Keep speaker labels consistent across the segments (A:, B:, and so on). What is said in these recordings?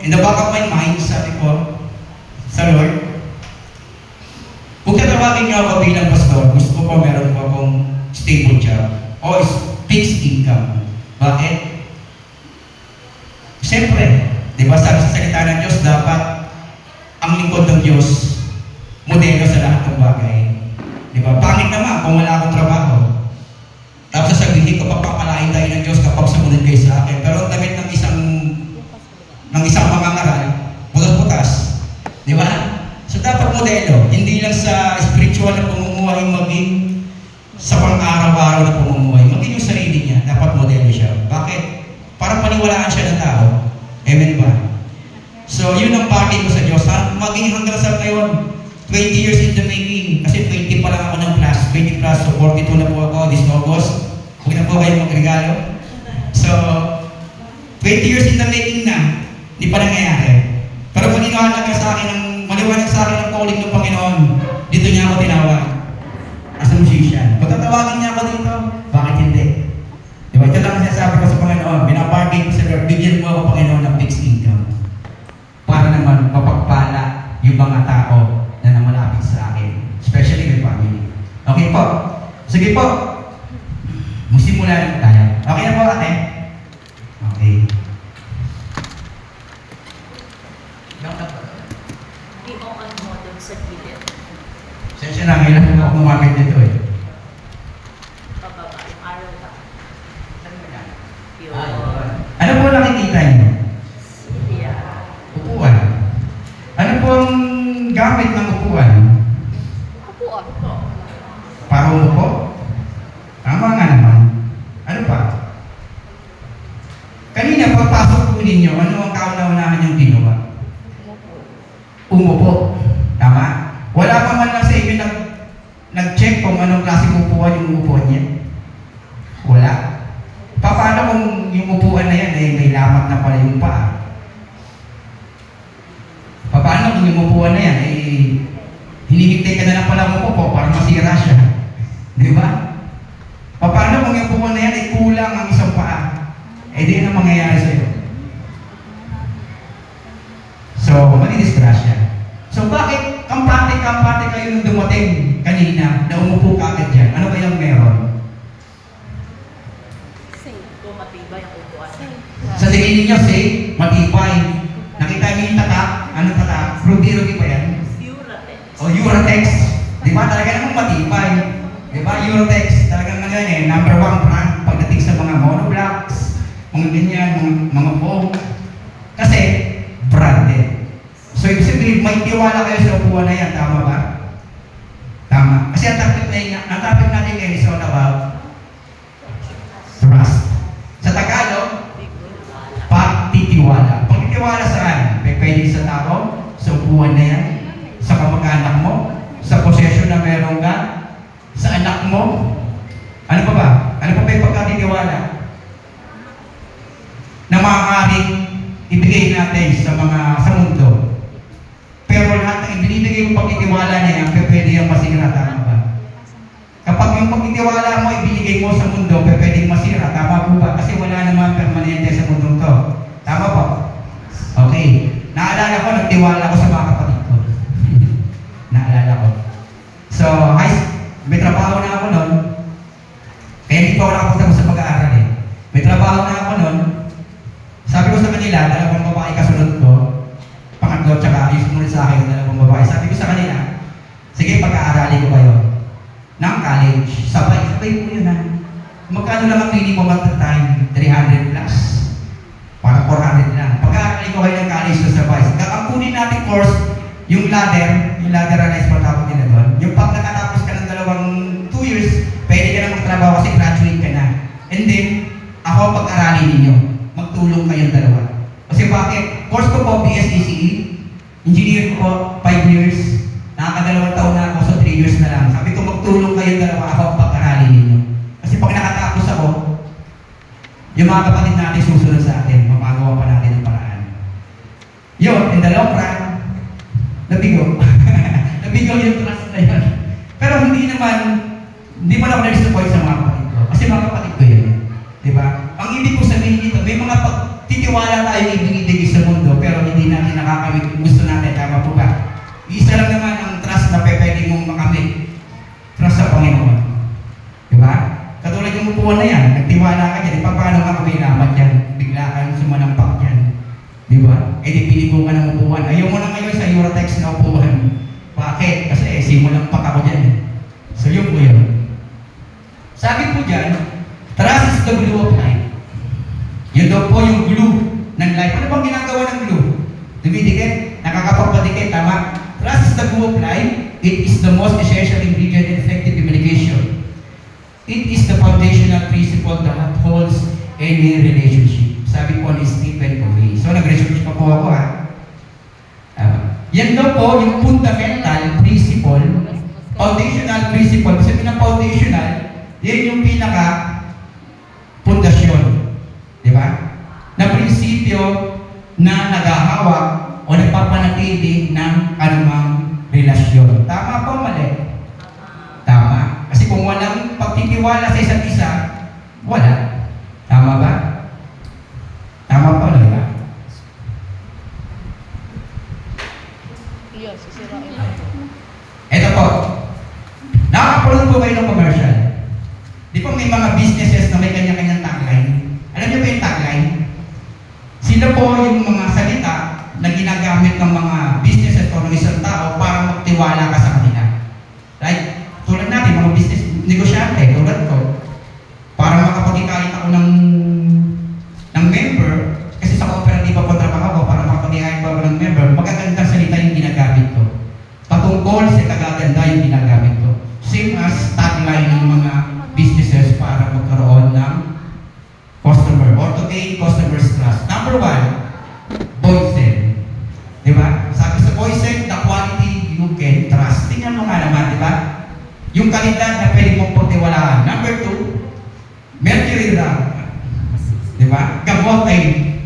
A: In the back of my mind, sabi ko, sa Lord, kung tatawagin niyo ako bilang pastor, gusto ko po meron po akong stable job o fixed income. Bakit? Siyempre, di ba sabi sa salita ng Diyos, dapat ang lingkod ng Diyos, modelo sa lahat ng bagay. Di ba? Pangit naman kung wala akong trabaho. Tapos sasabihin ko, papapalain tayo ng Diyos kapag sumunod kayo sa akin. Pero ang damit ng isang mangangaral, butas-butas. Di ba? So dapat modelo, hindi lang sa spiritual na pamumuhay, maging sa pang-araw-araw na pamumuhay, maging yung sarili niya, dapat modelo siya. Bakit? Para paniwalaan siya ng tao. Amen ba? So yun ang party ko sa Diyos. Maging hanggang sa ngayon, 20 years in the making. Kasi 20 pa lang ako ng class. 20 plus, so 42 na po ako this August. Huwag na po kayo magregalo. So, 20 years in the making na. Hindi pa nangyayari. Pero maliwanag sa akin ng calling ng Panginoon. Dito niya ako tinawag. As a musician. Kung tatawagin niya ako dito, bakit hindi? Diba? Ito lang sinasabi ko sa Panginoon. Binabargain ko sa Lord, bigyan mo ako Panginoon ng fixed income. Para naman mapagpala yung mga tao na namalapit sa akin. Especially my family. Okay po. Sige po. Magsimula lang tayo. Okay na po ate? Okay.
B: Di mo on mo dun sa gilid.
A: Sensya na, ngayon ako kumapit dito eh.
B: Pababa, yung araw lang. Yun.
A: Ano po nakikita niyo?
B: Silya.
A: Upuan. Ano po ang gamit ng upuan?
B: Upuan.
A: Para umupo? Tama nga naman. Ano pa? Kanina, pagpasok po ninyo, ano ang kauna-unahan niyong ginawa? Umupo. Tama? Wala pa man lang sa inyo nag-check kung anong klaseng upuan yung upuan niya? Wala. Paano kung yung upuan na yan ay may lamat na pala yung paa? Paano kung yung upuan na yan ay hinihintay ka na lang pala umupo para masira siya? Di ba? Paano kung yung upuan na yan ay kulang ang isang paa? Eh di na mangyayari sa'yo. So, manidisgrasya. So, bakit kampante kayo nung dumating kanina na umupo ka agad dyan? Ano kayang meron?
B: Kung matibay ang upuan.
A: Sa tingin ninyo, say, matibay. Nakita niyo yung tatak? Anong tatak? Rudy ba yan?
B: Uratex.
A: O Uratex. Di ba? Talaga namang matibay. Di ba? Uratex. Talagang ano yan eh. Number 1 brand pagdating sa mga monoblocks, mga ganyan, mga foam. Kasi, branded. So, ibig sabihin, may tiwala kayo sa upuan na yan. Tama ba? Tama. Kasi ang topic natin ngayon is all about trust. Sa Tagalog, pagtitiwala. Pagtitiwala saan? Pwede sa tao, sa upuan na yan, sa kamag-anak mo, sa posesyon na meron ka, sa anak mo. Ano pa ba? Ano pa ba yung pagkatitiwala? Na maaaring ibigay natin sa mundo. Pero lahat ng ibinibigay mo pagtitiwala na yan, pwede yung masira. Tama ba? Kapag yung pagtitiwala mo ibinigay mo sa mundo, pwede yung masira. Tama po ba? Kasi wala naman permanente sa mundong to. Tama po? Okay. Naalala ko, nagtiwala ko sa mga kapatid ko. Naalala ko. So, may trabaho na ako noon. Kaya hindi pa ako nakapagtapos sa pag-aaral eh. May trabaho na ako noon. Sabi ko sa kanila, dalawang babae kasunod ko. Pangatlo, tsaka yung sumunod sa akin, dalawang babae. Sabi ko sa kanila, sige, pag-aarali ko kayo. Ng college. Sabay po yun ha. Magkano lang ang minimum at the time? 300 plus. Para 400 lang. Pag-aarali ko kayo ng college na sabay. Ang kunin natin course, yung lateralized pa tawag nila doon. Yung pag nakatapos ka ng dalawang 2 years, pwede ka na magtrabaho kasi graduate ka na. And then, ako pag-aralin ninyo. Magtulong kayong dalawa. Kasi bakit? Course ko po, BSDCE. Engineer ko po, 5 years. Nakakadalawang taon na ako, so 3 years na lang. Sabi ko, magtulong kayong dalawa, ako ang pag-aralin ninyo. Kasi pag nakatapos ako, yung mga kapatid natin susunod sa atin, mapagawa pa natin ang paraan. Yun, in the long run, nabigo. Nabigo yung trust na yun. Pero hindi man ako na-disappoint sa mga kapatid ko. Kasi mga kapatid ko yun. Diba? Ang ibig ko sabihin dito, may mga pagtitiwala tayo ibinibigay sa mundo, pero hindi upuan na yan, nagtiwala ka dyan, paano ka kumilamat yan? Bigla kang sumanampak yan. Di ba? Eh di pili mo ka ng upuan. Ayaw mo na ngayon sa Eurotex na upuan. Bakit? Kasi simulampak ako dyan. So yun po yun. Sabi po dyan, trust is the glue of life. Yun daw po yung glue ng life. Ano bang ginagawa ng glue? Dumidikit, nakakapagpadikit, tama? Trust is the glue of life. It is the most essential ingredient in effective communication. It is the foundational principle that holds any relationship. Sabi po ni Stephen Covey. So nag-research pa po ako yan daw po yung fundamental principle, foundational principle. Kasi ng foundational, yan yung pinaka pundasyon. Di ba? Na prinsipyo na naghahawak o nagpapanatili ng anumang relasyon. Tama po, mali? Tama. Kasi kung walang pagtitiwala sa isa't isa, wala. Tama ba? Tama po, di ba?
B: Iya, sisirain.
A: Ito po. Nakakapanood po kayo ng commercial. Di ba may mga businesses na may kanya-kanyang tagline? Alam niyo ba yung tagline? Sila po yung mga salita na ginagamit ng mga businesses o ng isang tao para magtiwala ka sa kanila. Right? Tulad natin, mga business negosyante, tulad ko. Para makapag-ikalit ako ng member, kasi sa kooperatiba po trabaho ko, para makapag-ikalit ako ng member, magagandang salita yung ginagamit ko. Patungkol sa kagaganda yung ginagamit ko. Same as tagline ng mga businesses para magkaroon ng customer or to gain customers trust. Number one, Boysen. Di ba? Sabi sa Boysen, the quality you can trust. Tingnan mo nga naman, di ba? Yung kalidad na pwede mong pagtiwalaan. Number two, Mercury Rank. Di ba? Gamot ay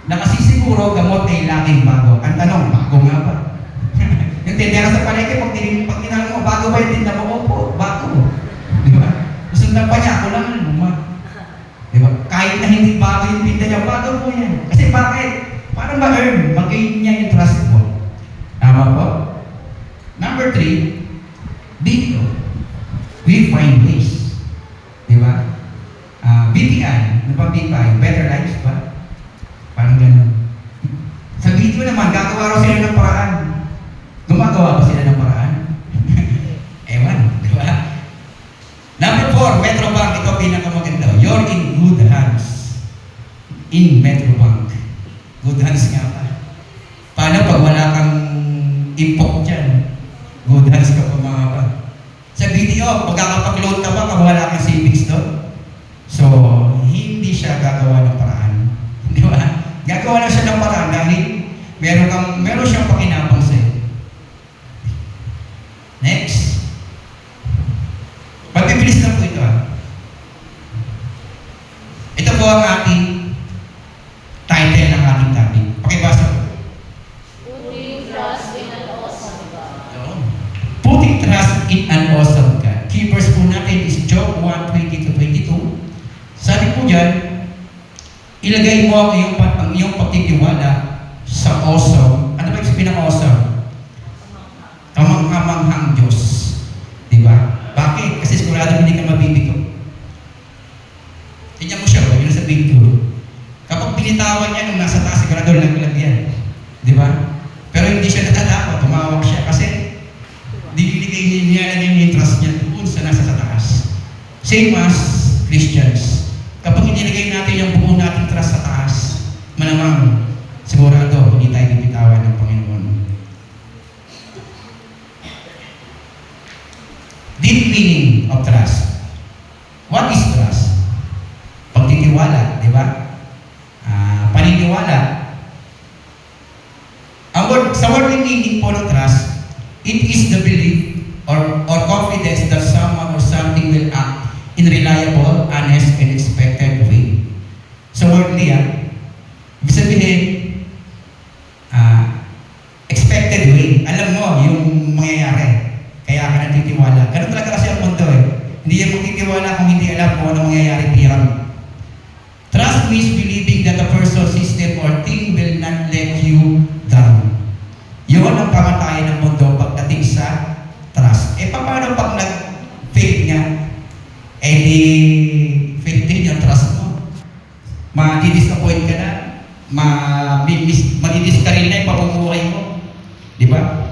A: nakasisiguro gamot ay laging bago. Ang tanong, bago nga ba? Yung tindera sa palengke, pag tinanong mo, bago ba yung tinda mo? Opo, bago. Di ba? Sundan pa niya, ako lang luma. Di ba? Kahit na hindi bago yung tinda niya, bago po yan. Kasi bakit? Para ma-earn, mag-gain niya yung trust mo. Tama po? Number three, BPO. We find ways. Di ba? BPI, ano ba BPI? Better Lives ba? Parang gano'n. Sa video naman, gagawa raw sila ng paraan. Gumagawa ba sila ng paraan? Ewan, di ba? Number 4, Metrobank. Ito pinakamaganda. You're in good hands. In Metrobank. Good hands nga pa. Paano pag wala kang impok dyan? Good hands ka pa mga ba? Sa video, magkakapag-load ka ba pag wala kang savings doon? So, hindi siya gagawa ng paraan. Di ba? Gagawa lang siya ng paraan dahil meron siyang pakinabang sa'yo. Next. Magbibilis lang po ito Ito po ang ating title ng ating topic. Pakibasa po.
B: Putting trust in an awesome God.
A: Putting trust in an awesome God. Key verse po natin is Job 1:20-22. Sabi po dyan, ilagay mo ang iyong pagtitiwala sa awesome. Ano ba ibig sabihin ng awesome? Kamanghamanghang Diyos. Diba? Bakit? Kasi sigurado hindi ka mabibito. Tignan mo siya, yun sa video. Kapag binitawan niya nung nasa taas, sigurado naglag yan. Diba? Pero hindi siya natatakot, tumawag siya kasi dinigay niya na yung trust niya doon sa nasa taas. Same as Christians. Kapag inilagay natin yung buo nating trust sa taas, malamang sigurado hindi tayo bibitawan ng Panginoon. Deep meaning of trust. What is trust? Pagtitiwala, di ba? Paniniwala. Sa wording meaning po ng trust, it is the belief or confidence that someone or something will act in reliable, honest, and expected way. So wordly ibig sabihin, expected way. Alam mo yung mangyayari. Kaya ka natitiwala. Ganun talaga kasi ang mundo Hindi yan magtitiwala kung hindi alam kung ano mangyayari piram. Trust means believing that a person, system, or thing will not let you down. Yun ang pamatayan ng mundo pagdating sa trust. Paano pag nag-fail nga? di 15 yung trust mo. Ma-disappoint ka na. Madidis ka rin na yung pamumuhay mo. Di ba?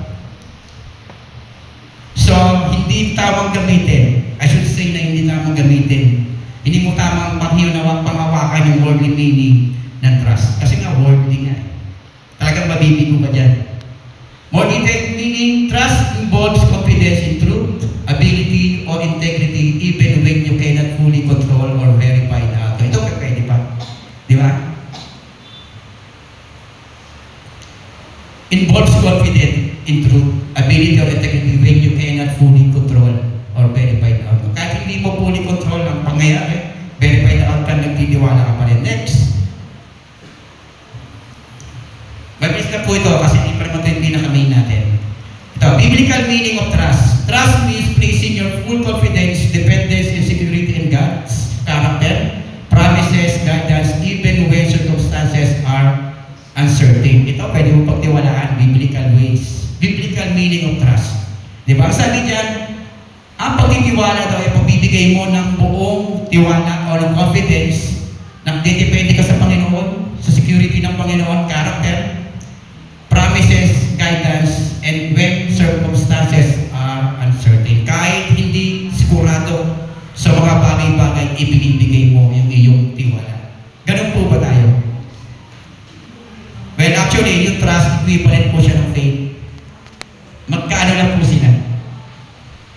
A: So, hindi tamang gamitin. I should say na hindi tamang gamitin. Hindi mo tamang panghawakan yung worldly meaning ng trust. Kasi nga, worldly nga. Talagang mabibigo ka dyan. More detailed meaning, trust involves confidence in truth, ability, or integrity, even when you cannot fully control or verify the outcome. Ito pwede pa. Di ba? Involves confidence in truth, ability, or integrity when you cannot fully control or verify the outcome. Kahit hindi mo fully control ang pangyayari, verify the outcome, nagtitiwala ka pa rin. Next. Mabilis na po ito kasi hindi pa naman ito yung pinaka-main natin. Ito, biblical meaning of trust. Trust means placing your full confidence, dependence, and security in God's character, promises, guidance, even when circumstances are uncertain. Ito, pwede mo pagtiwalaan, biblical ways. Biblical meaning of trust. Diba? Sabi dyan, ang pagtitiwala daw ay pagbibigay mo ng buong tiwala o ng confidence na depende ka sa Panginoon, sa security ng Panginoon, character, promises, guidance, and when circumstances are uncertain. Kahit hindi sigurado sa mga bagay-bagay, ibinibigay mo yung iyong tiwala. Ganun po ba tayo? Well, actually, yung trust, equivalent po siya ng faith. Magkaano lang po sila?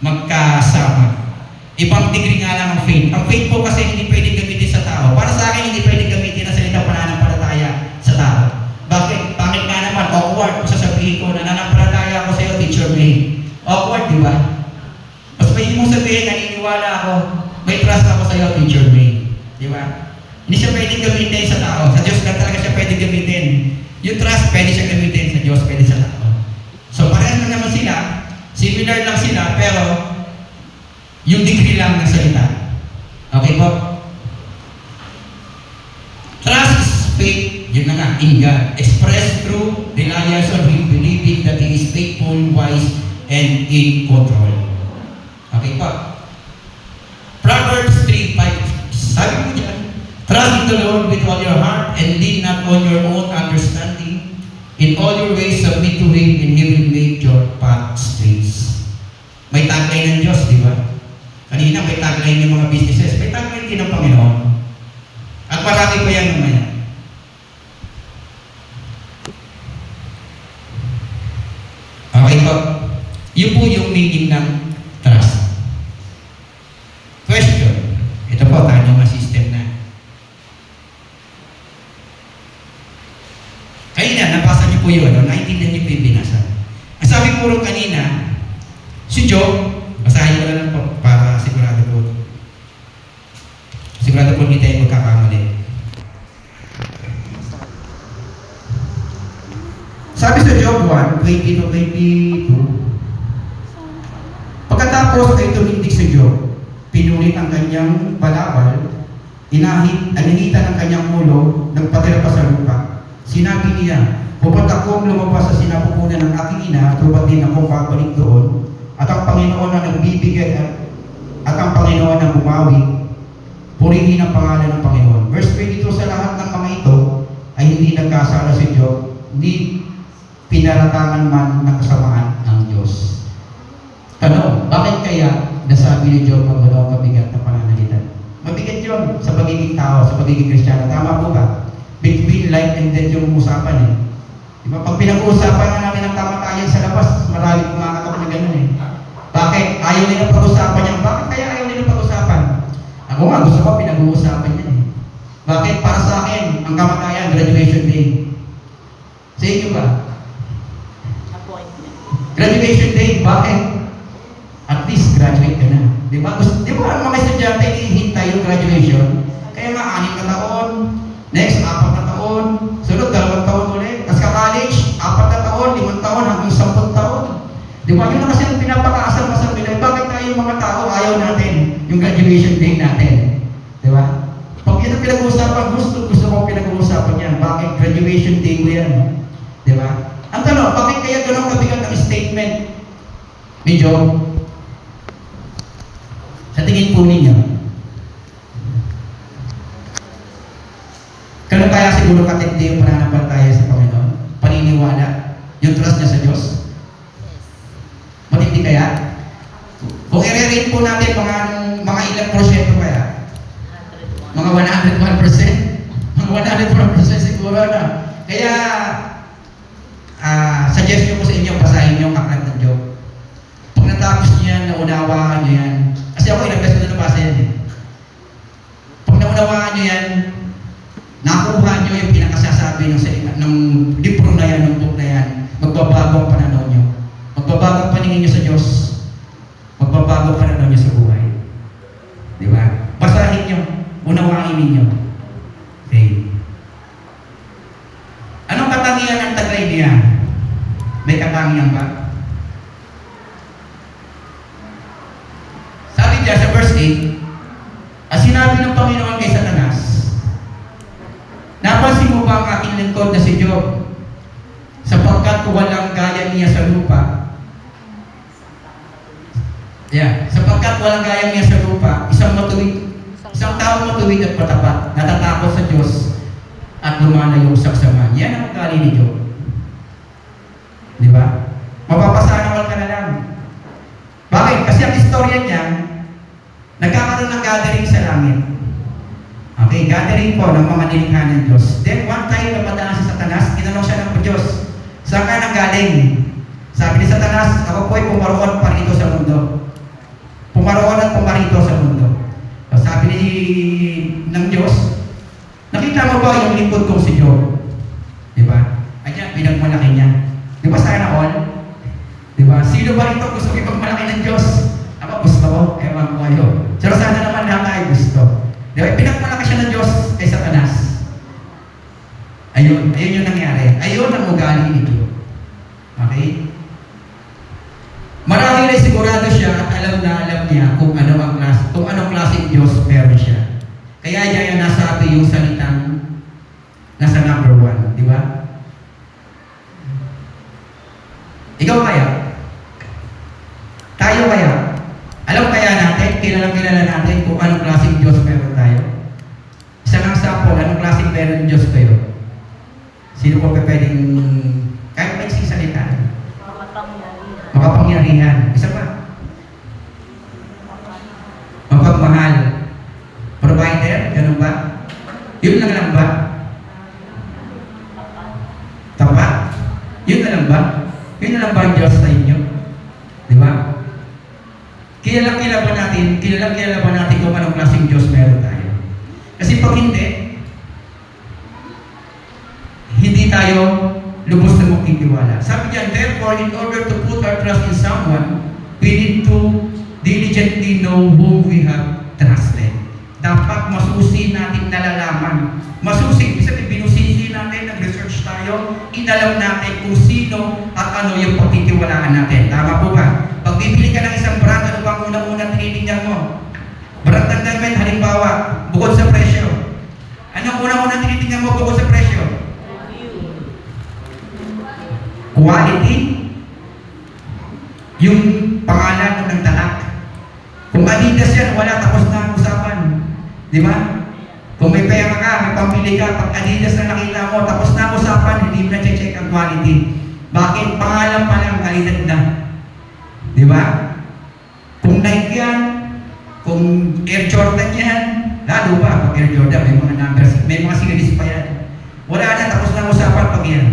A: Magkasama. Ibang degree nga lang ang faith. Ang faith po kasi hindi pwedeng gamitin sa tao. Para sa akin, hindi pwedeng gamitin ang salitang pananampalataya sa tao. Bakit? Pangit nga naman, awkward. Kung sasabihin ko na nananampalataya ako sa iyo, Teacher May. Awkward, di ba? Mas pwede mong sabihin, naniniwala ako, may trust ako sa iyo, Teacher May. Di ba? Hindi siya pwedeng gamitin sa tao. Sa Diyos ka talaga siya pwedeng gamitin. Yung trust, pwede siya gamitin sa Diyos, pwede sa tao. So, parehas lang naman sila. Similar lang sila, pero yung degree lang ng salita. Okay po? Trust is faith, yun na nga, in God. Expressed through reliance on Him, believing that He is faithful, wise, and in control. Okay po? Proverbs 3:5. Sabi mo dyan, trust in the Lord with all your heart and lean not on your own understanding. In all your ways, submit to Him and He will make your path straight. May tagline ng Diyos, di ba? Kanina may tagline ng mga businesses. May tagline din ng Panginoon. At marami pa yan mamaya. Okay po. Yun po yung meaning ng trust. Question. Ito po, tayo mga system na. Kanina, nabasa niyo po yun, naintindihan niyo po yung binasa. Ang sabi po rin kanina, si Job, basahin ko lang po para sigurado po. Sigurado po hindi tayo magkakamali. Sabi sa Job 1:20-22, pagkatapos ay tumindig si Job, pinulit ang kanyang balabal, anihitan ang kanyang ulo, nagpatira pa sa lupa. Sinabi niya, "Hupat akong lumabas sa sinapupunan ng aking ina, at hupat din akong babalik doon, at ang Panginoon ang nagbibigay at ang Panginoon ang bumawi, purihin ang pangalan ng Panginoon." Verse 22, sa lahat ng mga ito ay hindi nagkasala si Job, hindi pinaratangan man ng kasamaan ng Diyos. Tanong, bakit kaya nasabi ni Job ang gano'ng kabigat na pananalitan? Mabigat yun sa pagiging tao, sa pagiging Kristiyano. Tama po ba? Between life and death yung usapan eh. Diba? Pag pinag-uusapan nga natin ang kamatayan sa labas, marami kumakatok na gano'n eh. Bakit? Ayaw nila pag-usapan yan. Bakit kaya ayaw nila pag-usapan? Ako nga, gusto ko pinag-uusapan yan eh. Bakit? Para sa akin, ang kamatayan, graduation day. Sa inyo ba?
B: Appointment.
A: Graduation day, bakit? At least graduate ka na. Di ba? Di ba ang mga estudyante hihintay yung graduation? Kaya nga, 6 na taon, next, 4 na taon, sunod, 2 taon ulit. Tapos ka-college, 4 na taon, 5 taon, hanggang 10 taon. Di ba? Yun na kasi ang pinapakaasal sa Pilipinas. Bakit tayo mga tao ayaw natin yung graduation day natin? Di ba? Pag yun ang pinag-uusapan, gusto ko pinag-uusapan yan. Bakit graduation day ko yan? Di ba? Ang tanong, bakit kaya ganun kabigat ang statement ni Job? Sa tingin po ninyo, siguro katindi yung pananampalataya sa Panginoon. Paniniwala. Yung trust niya sa Diyos. Matindi kaya? Kung i-rate po natin mga ilang porsyento kaya? Mga 101%? Mga 101% siguro na. Kaya, suggest nyo po sa inyo, basahin nyo ang aklat ng Job. Pag natapos nyo yan, naunawaan nyo yan. Kasi ako ilang beses na nabasa yan eh. Pag naunawaan nyo yan, nakuha nyo yung pinakasasabi ng libro na yan, ng book na yan, magbabago ang pananaw nyo. Magbabago ang paningin nyo sa Diyos. Magbabago ang pananaw nyo sa buhay. Di ba? Basahin nyo. Unawain ninyo. Okay. Anong katangian ng tagay niya? May katangian ba? Sabi niya sa verse 8, sinabi ng Panginoon kay Satanas, napansin mo ba ang aking lingkod na si Job? Sapagkat walang gaya niya sa lupa. Sapagkat walang gaya niya sa lupa, isang tao matuwid at matapat, natatakot sa Diyos at lumalayo sa kasama. Yan ang ugali ni Job. Di ba? Mapapasana ka na lang. Bakit? Kasi ang istorya niya, nagkakaroon ng gathering sa langit. Okay, gathering po ng mga nilikha ng Diyos. Then one time na padaan sa Satanas, tinanong siya ng Diyos, saan ka nanggaling? Sabi ni Satanas, ako po'y pumaroon pa rito sa mundo. Pumaroon at pumarito sa mundo. Sabi ng Diyos, nakita mo ba yung lingkod kong si Job? Diba? Ayan, pinagmalaki niya. Di ba sana all? Diba? Sino ba rito gusto ipagmalaki ng Diyos? Ako gusto ko, ewan ko kayo. Pero sana naman lahat tayo gusto. Diba? Pinagmalaki siya ng Diyos kay Satanas. Ayun yung nangyari. Ayun ang ugali ni Job. Okay? Marahil ay sigurado siya at alam niya kung anong klaseng Diyos meron siya. Kaya niya nasabi yung salitang nasa number 1, di ba? Ikaw kaya? Tayo kaya? Alam kaya natin, kilala natin kung anong klaseng Diyos meron tayo? Isa lang sample, anong klaseng meron Diyos kayo? Sino po pwedeng, kahit may salita? Makapangyarihan. Isa pa? Mapagmahal. Provider, ganun ba? Yun lang ba? Tapat? Yun na lang ba? Yun na lang ba ang Diyos sa inyo? Di ba? Kilala ba natin kung anong klaseng Diyos meron tayo? Kasi pag hindi tayo lubos na magtitiwala. Sabi diyan, therefore, in order to put our trust in someone, we need to diligently know whom we have trusted. Dapat masusi natin nalalaman. Masusi, ibig sabihin, binusisi natin, nag-research tayo, inalam natin kung sino at ano yung pagtitiwalaan natin. Tama po ba? Pag bibili ka ng isang brand, ano bang unang-unang tinitingnan mo? Brand ng damit, halimbawa, bukod sa presyo. Anong unang-unang tinitingnan mo bukod sa presyo? Quality, yung pangalan ng nagtatak. Kung Adidas yan, wala, tapos na ang usapan. Di ba? Kung may pera ka, may pambili ka, pag Adidas na nakita mo, tapos na ang usapan, hindi mo na-check ang quality. Bakit? Pangalan pa lang, kalidad na. Di ba? Kung Nike yan, kung Air Jordan yan, lalo pa, pag Air Jordan, may mga numbers, may mga sigalis pa yan. Wala na, tapos na ang usapan pag yan.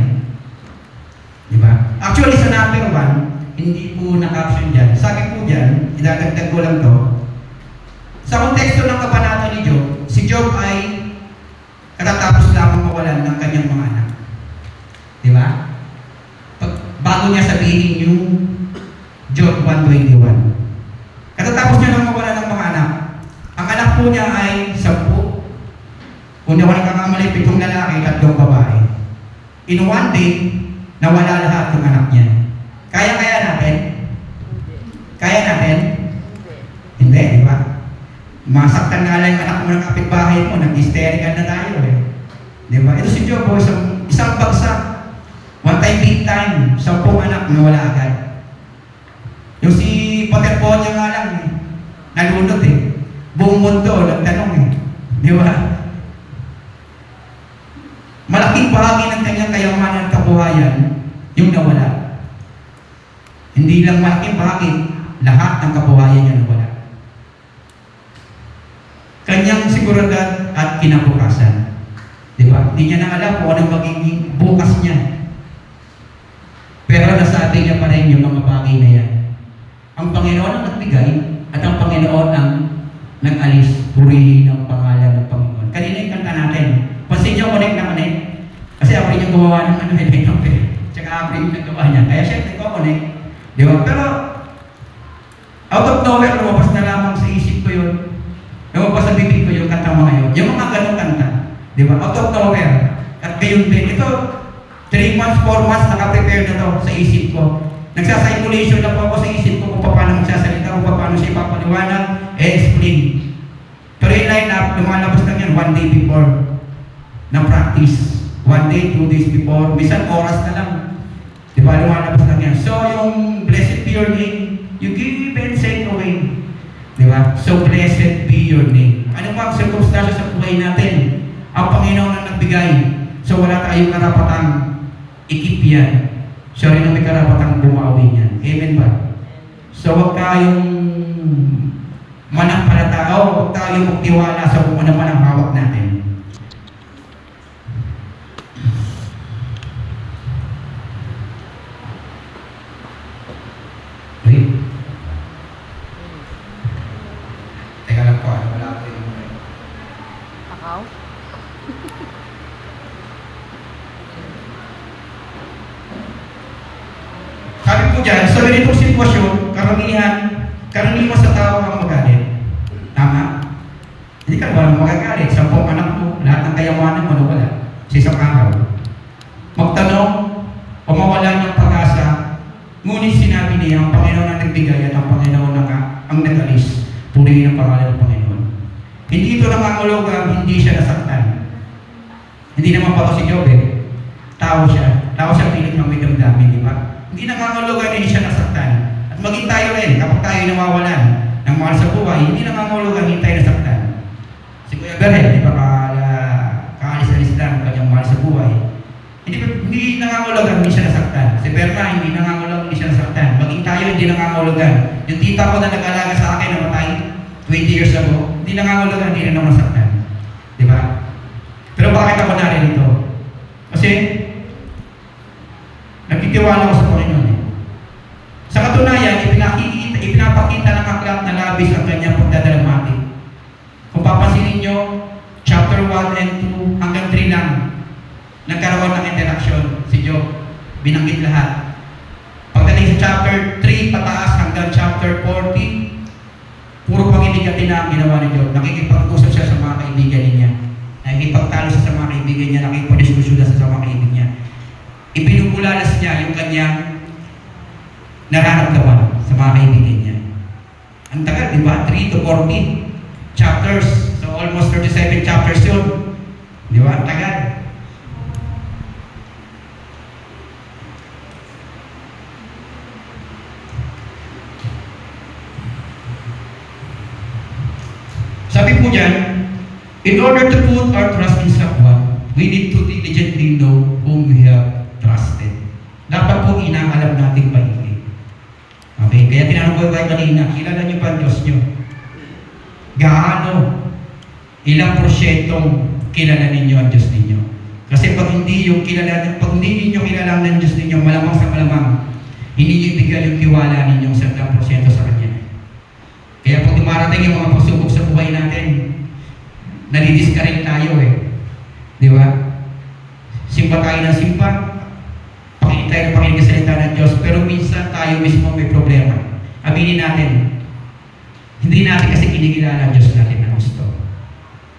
A: Diba? Actually, sa number 1, hindi po na-caption dyan. Sabi po dyan, idadagdag ko lang to. Sa konteksto ng kabanata ni Job, si Job ay katatapos lamang mawalan ng kanyang mga anak. Diba? Bago niya sabihin yung Job 1:21. Katatapos niya lang mawalan ng mga anak. Ang anak po niya ay 10. Kung di ako nagkakamali, 7 lalaki, 3 babae. In one day, nawala lahat ng anak niya. Kaya natin? Kaya natin? Hindi, di ba? Masaktan nga lang yung anak mo ng kapitbahay mo, nag-hysterical na tayo eh. Di ba? Ito si Job, isang bagsak. One time, big time, 10 anak nawala agad. Yung si Paterbonya nga lang eh, nalunod eh. Buong mundo, nagtanong eh. Di ba? Isang malaking bakit, lahat ng kabuhayan niya nawala. Kanyang seguridad at kinabukasan. Di ba? Hindi niya na alam kung anong magiging bukas niya. Pero nasa atin niya pa rin yung mga bagay na yan. Ang Panginoon ang nagbigay at ang Panginoon ang nag-alis. Purihin ang pangalan ng Panginoon. Kanina yung kanta natin. Pansin niyo, connect na connect. Kasi ako rin yung gumawa ng tsaka ako rin yung nagawa niya. Kaya syempre ko connect. Di ba? Pero out of nowhere, lumabas na lamang sa isip ko yun. Lumabas sa bibig ko yung kanta mga yun. Yung mga ganong kanta. Di ba? Out of nowhere. At gayon din. Ito, 3 months, 4 months, naka-prepare na to sa isip ko. Nagsa-circulation na po ako sa isip ko kung paano magsasalita, kung paano siya ipapaliwanag, explain. Pero yung line-up, lumalabas lang yan 1 day before ng practice. 1 day, 2 days before, minsan oras na lang. Di ba, lumalabas lang yan. So, yung blessed be your name, you give and take away. Di ba? So, blessed be your name. Ano ba ang circumstances sa buhay natin? Ang Panginoon ang nagbigay. So, wala tayong karapatang ikip yan. Siya rin ang may karapatang bumawi niyan. Amen ba? So, huwag tayong manampalatao, huwag tayong magtiwala sa kung ano man ang hawak natin. Wait. Teka lang po, wala ko yung...
B: Akaw?
A: Sabi po dyan, sa ganitong sitwasyon, karaniwan sa tao ang magalit. Tama? Hindi ka walang magagalit. 10 anak mo, lahat ng kayamanan mo nawala sa isang araw. Magtanong o mawalan ng pag-asa, ngunit sinabi niya, ang Panginoon ang nagbigay at ang Panginoon ang nag-alis. Purihin ang pangalan ng Panginoon. Hindi ito nangangulugan, hindi siya nasaktan. Hindi naman pa si Job eh. Tao siya. Tao siya pilit ng may damdamin, di ba? Hindi nangangulugan, hindi siya nasaktan. At maging tayo rin, kapag tayo nawawalan ng mahal sa buhay, hindi nangangulugan, hindi tayo nasaktan. Si Kuya Berhen, di ba, kaalis-alis lang kanyang mahal sa buhay. Hindi nangangulugan, hindi siya nasaktan. Si Berna, hindi nangangulugan, hindi siya nasaktan. Maging tayo, hindi nangangulugan. Yung tita ko na nag-alaga sa akin, namatay 20 years ago, hindi nangangulugan, hindi rin ako nasaktan. Di ba? Pero bakit ako narito? Kasi, nagtitiwala ko sa Panginoon. Sa katunayan, ipinapakita ng aklat na labis ang kanyang pagdadalamati. Kung papansinin nyo, chapter 1 and 2 hanggang 3 lang, nagkaroon ng interaction si Job. Binanggit lahat. Pagdating sa chapter 3 pataas hanggang chapter 40, puro pag-ibig na ang ginawa ni Job. Nakikipag-usap siya sa mga kaibigan niya. Nakikipagtalo siya sa mga kaibigan niya. Nakikipag-diskusyon siya sa mga kaibigan niya. Ipinubulalas niya yung kanyang nararamdaman sa mga kaibigan niya. Ang tagal, di ba? 3 to 40 chapters. So almost 37 chapters yun. Di ba? Ang tagal. Sabi po dyan, in order to put our trust in someone, we need to diligently know whom we have trusted. Dapat po inaalam natin maigi. Okay? Kaya tinanong ko kayo kanina, kilala niyo ba ang Diyos niyo? Gaano? Ilang porsyentong kilala ninyo ang Diyos ninyo? Kasi pag hindi ninyo kilala ng Diyos ninyo, malamang sa malamang, hindi niyo ibigay yung tiwala ninyong 100% sa Kanya. Kaya pag dumarating yung mga pagsubok sa buhay natin, nadidiscourage tayo eh. Di ba? Simpa tayo ng simpa, pakinig tayo ng pakinig sa salita ng Diyos, pero minsan tayo mismo may problema. Aminin natin, hindi natin kasi kinikilala ang Diyos natin na gusto.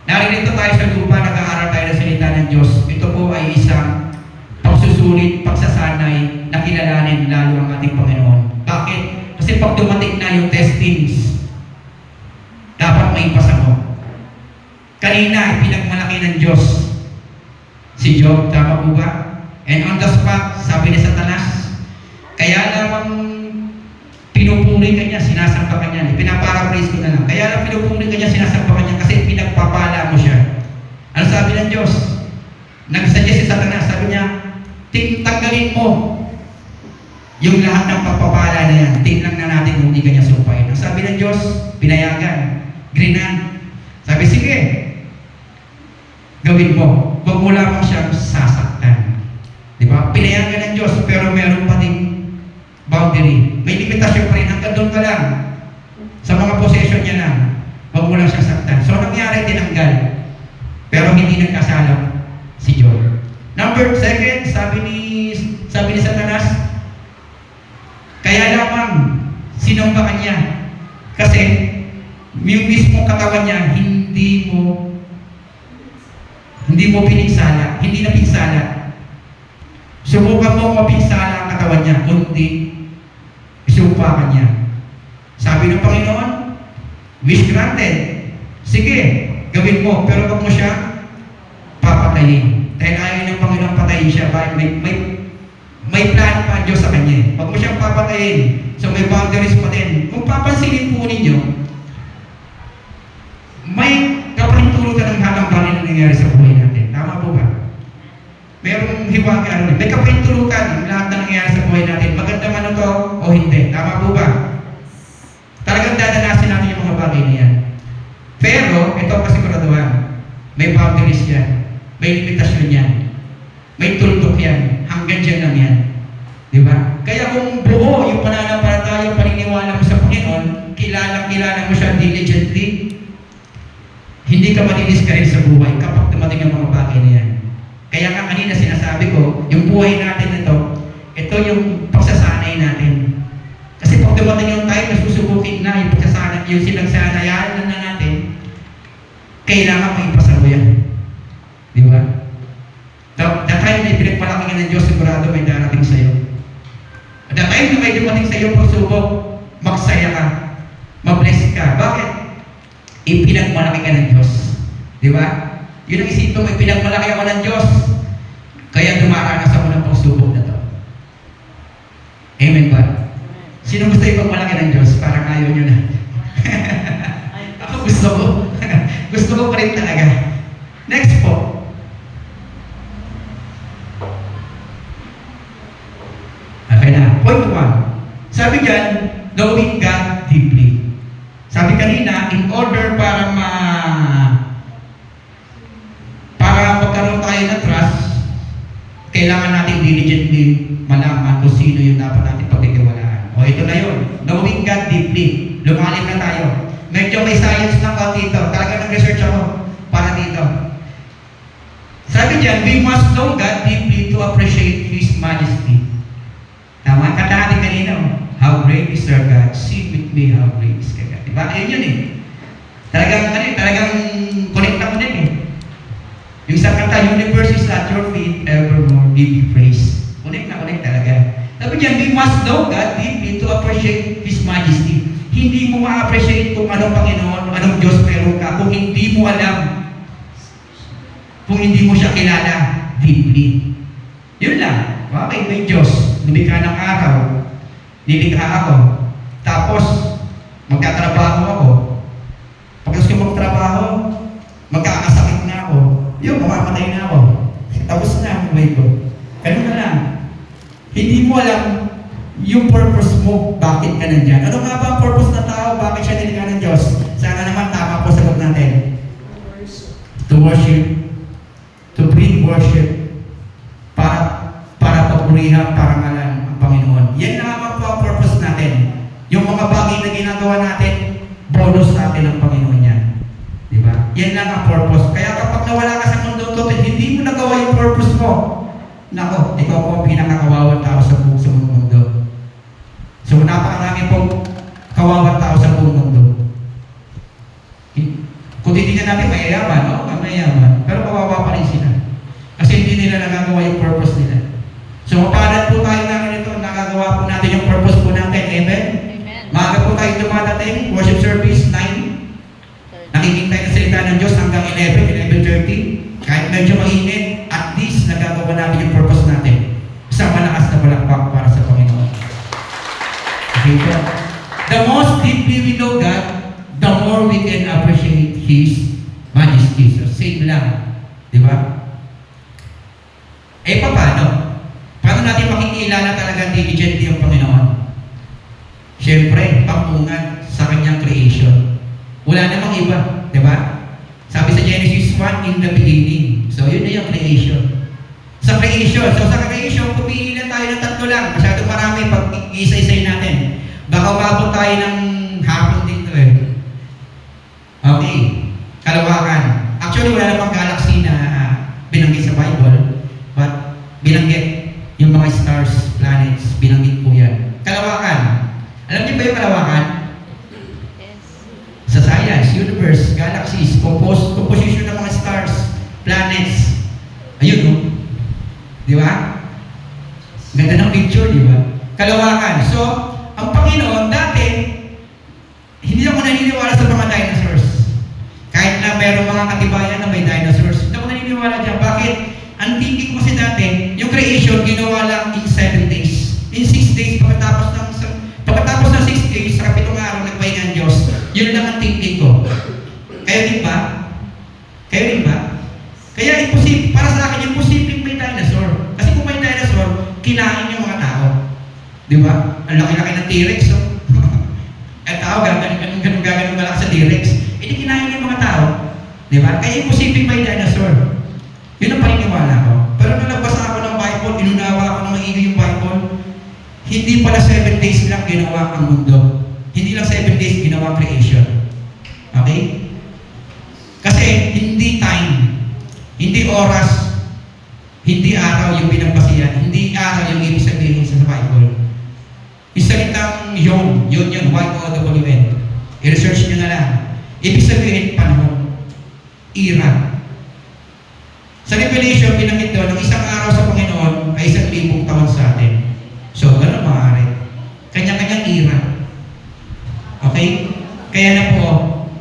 A: Naririto tayo sa lupa, nag-aaral tayo ng salita ng Diyos. Ito po ay isang pagsusulit, pagsasanay, na kilalanin lalo ang ating Panginoon. Bakit? Kasi pag dumating na yung testings, dapat may ipasa mo. Kanina, pinagmalaki ng Diyos si Job, tama po ba? And on the spot, sabi ni Satanas, kaya lamang pinupuri ka niya, sinasamba ka niya. Pinaparaphrase ko na lang. Kaya lang pinupuri ka niya, sinasamba ka niya kasi pinagpapala mo siya. Ano sabi ng Diyos? Nagsuggest si Satanas, sabi niya, tanggalin mo yung lahat ng pagpapala na yan, tingnan na natin kung hindi kanya sumpahin. Ang sabi ng Diyos, pinayagan, grinan. Sabi, sige, gawin mo. Huwag mo lamang siyang sasaktan. Di ba? Pinayagan ng Diyos, pero meron pa din boundary. May limitasyon pa rin. Hanggang doon ka lang. Sa mga possession niya lang. Huwag mo lang siyang saktan. So, nangyari, tinanggal. Pero hindi nagkasalang si Job. Number second, sabi ni Satanas, kaya lamang sinumbakan niya. Kasi, yung mismong katawan niya, hindi mo pinigsala. Hindi na pinsala. Subukan mo mapinsala ang katawan niya, kundi isumpakan niya. Sabi ng Panginoon, wish granted. Sige, gawin mo, pero wag mo siya papatayin. Dahil ayaw ng Panginoon patayin siya. May plan pa ang Diyos sa kanya. Wag mo siyang papatayin. So may boundaries pa din. Kung papansinin po ninyo, may kapahintulutan ng halang-bangin na nangyari sa buhay natin. Tama po ba? Merong hiwaga rin. May kapahintulutan ng lahat na nangyari sa buhay natin. Maganda man ito o hindi. Tama po ba? Talagang dadanasin natin yung mga bagay na yan. Pero, ito ang kasiguraduhan. May boundaries yan. May limitasyon yan. May tuldok yan. Hanggang dyan lang yan. Di ba? Kaya kung buo yung pananampalataya, yung paniniwala mo sa Panginoon, kilala mo siya diligently, hindi ka madidiscourage sa buhay kapag dumating ang mga bagay na yan. Kaya nga kanina sinasabi ko, yung buhay natin ito yung pagsasanay natin. Kasi pag dumating yung time na susubukin na yung pagsasanay, yung sinagsanayan na natin, kailangan may ipasalo yan. Di ba? The time na pinagpalaki ka ng Diyos, sigurado may darating sa'yo. The time na may dumating sa'yo pagsubok, magsaya ka, mabless ka. Bakit? Ipinagmalaki ka ng Diyos. Di ba? Yun ang isipin mo, ipinagmalaki ako ng Diyos. Kaya dumaranas ako ng pagsubok na to. Amen ba? Sino gusto ipagmalaki ng Diyos? Parang ayaw nyo na. Ako gusto ko. Gusto ko pa rin talaga. Next po. Okay na. Point 1. Sabi dyan, knowing God deeply. Sabi kanina, in order para magkaroon tayo ng trust, kailangan natin diligently malaman kung sino yung dapat natin pagtitiwalaan. O ito na yun. Knowing God deeply. Lumalim na tayo. Medyo may science na ako dito. Talaga nag-research ako para dito. Sabi dyan, we must know God deeply to appreciate His majesty. Tama? Kanta natin kanina. How great is our God? Sing with me, how great is our God. Diba? Ayun yun eh. Talagang connect ako din eh. Yung isang kanta, universe is at your feet, evermore be praised. Connect talaga. Sabi dyan, we must know God deeply to appreciate His majesty. Hindi mo ma-appreciate kung anong Panginoon, anong Diyos meron ka, kung hindi mo alam, kung hindi mo siya kilala deeply. Yun lang. Okay, may Diyos. Lumikha ng araw. Nilikha ako. Tapos, magkatrabaho ako. Pagkas ko magtrabaho, magkakasakit na ako. Yun, mamamatay na ako. Tapos na ang buhay ko. Ganun na lang. Hindi mo alam yung purpose mo, bakit ka nandyan. Ano nga ba ang purpose ng tao? Bakit siya nilikha ng Diyos? Sana naman tama po sagot natin. To worship. To bring worship. Para papurihan, parangalan ang Panginoon. Yan naman po ang purpose natin. Yung mga bagay na ginagawa natin, bonus natin ang Panginoon yan. Diba? Yan lang ang purpose. Kaya kapag nawala ka sa mundo to, hindi mo nagawa yung purpose mo. Nako, ikaw po ang pinakakawawang tao sa buong mundo. So, napakarami pong kawawang tao sa buong mundo. Kung titignan natin, mayayaman, no? Mayayaman. Pero kawawa pa rin sila. Kasi hindi nila nagagawa yung purpose nila. So, mapalat po tayo na ganito, nagagawa po natin yung purpose po natin. Amen?
B: Amen.
A: Maaga po tayo dumadating, worship service, 9. Nakikintay na salita ng Diyos hanggang 11:30. Kahit medyo mainit, at least nagagawa natin yung purpose natin. Isang malakas na palakpak para sa Panginoon. Okay po? The most deeply we know God, the more we can appreciate His majesty. So, same lang. Di ba? Eh, paano? Paano natin makikilala talaga diligent yung Panginoon? Siyempre, pampungan sa kanyang creation. Wala namang iba, di ba? Sabi sa Genesis 1, in the beginning. So, yun na yung creation. Sa creation, pumili lang tayo ng tatlo lang. Masyadong marami pag isa-isay natin. Baka umabot tayo ng hapon dito eh. Okay. Kalawakan. Actually, wala namang galaxy na binanggit sa Bible. But, binanggit yung mga stars, planets, binanggit po yan. Kalawakan. Alam niyo ba yung kalawakan?
B: Yes.
A: Sa science, universe, galaxies, composition ng mga stars, planets. Ayun, no? Di ba? Ganda ng picture, di ba? Kalawakan. So, ang Panginoon, dati, hindi ako naniniwala sa mga dinosaurs. Kahit na mayroong mga katibayan na may dinosaurs, hindi ako naniniwala dyan. Bakit? Ang thinking ko kasi dati, yung creation, ginawa lang in 7 days. In 6 days, pagkatapos ng 6 days, sa 7 araw, nagpahinga ang Diyos. Yun lang ang thinking ko. Kayo din ba? Kaya imposible, para sa akin, imposible may dinosaur. Kasi kung may dinosaur, kinain yung mga tao. Di ba? Ang laki-laki ng T-Rex, oh. At tao, ganun malakas sa T-Rex. Hindi kinain yung mga tao. Di ba? Kaya imposible may dinosaur. Yun ang paniniwala ko. Pero nung nagbasa ako ng Bible, inunawa ako ng maigi yung Bible, hindi pala 7 days lang ginawa ang mundo. Hindi lang 7 days ginawa creation. Okay? Kasi hindi time, hindi oras, hindi araw yung pinagbasihan, hindi araw yung ibig sabihin sa Bible. Isalitang yun, Y-O-W-N. I-research nyo na lang. Ibig sabihin, panahon, era. Sa Revelation, binanggit doon, ang isang araw sa Panginoon ay 1,000 taon sa atin. So, gano'n maaari. Kanya-kanyang era. Okay? Kaya na po,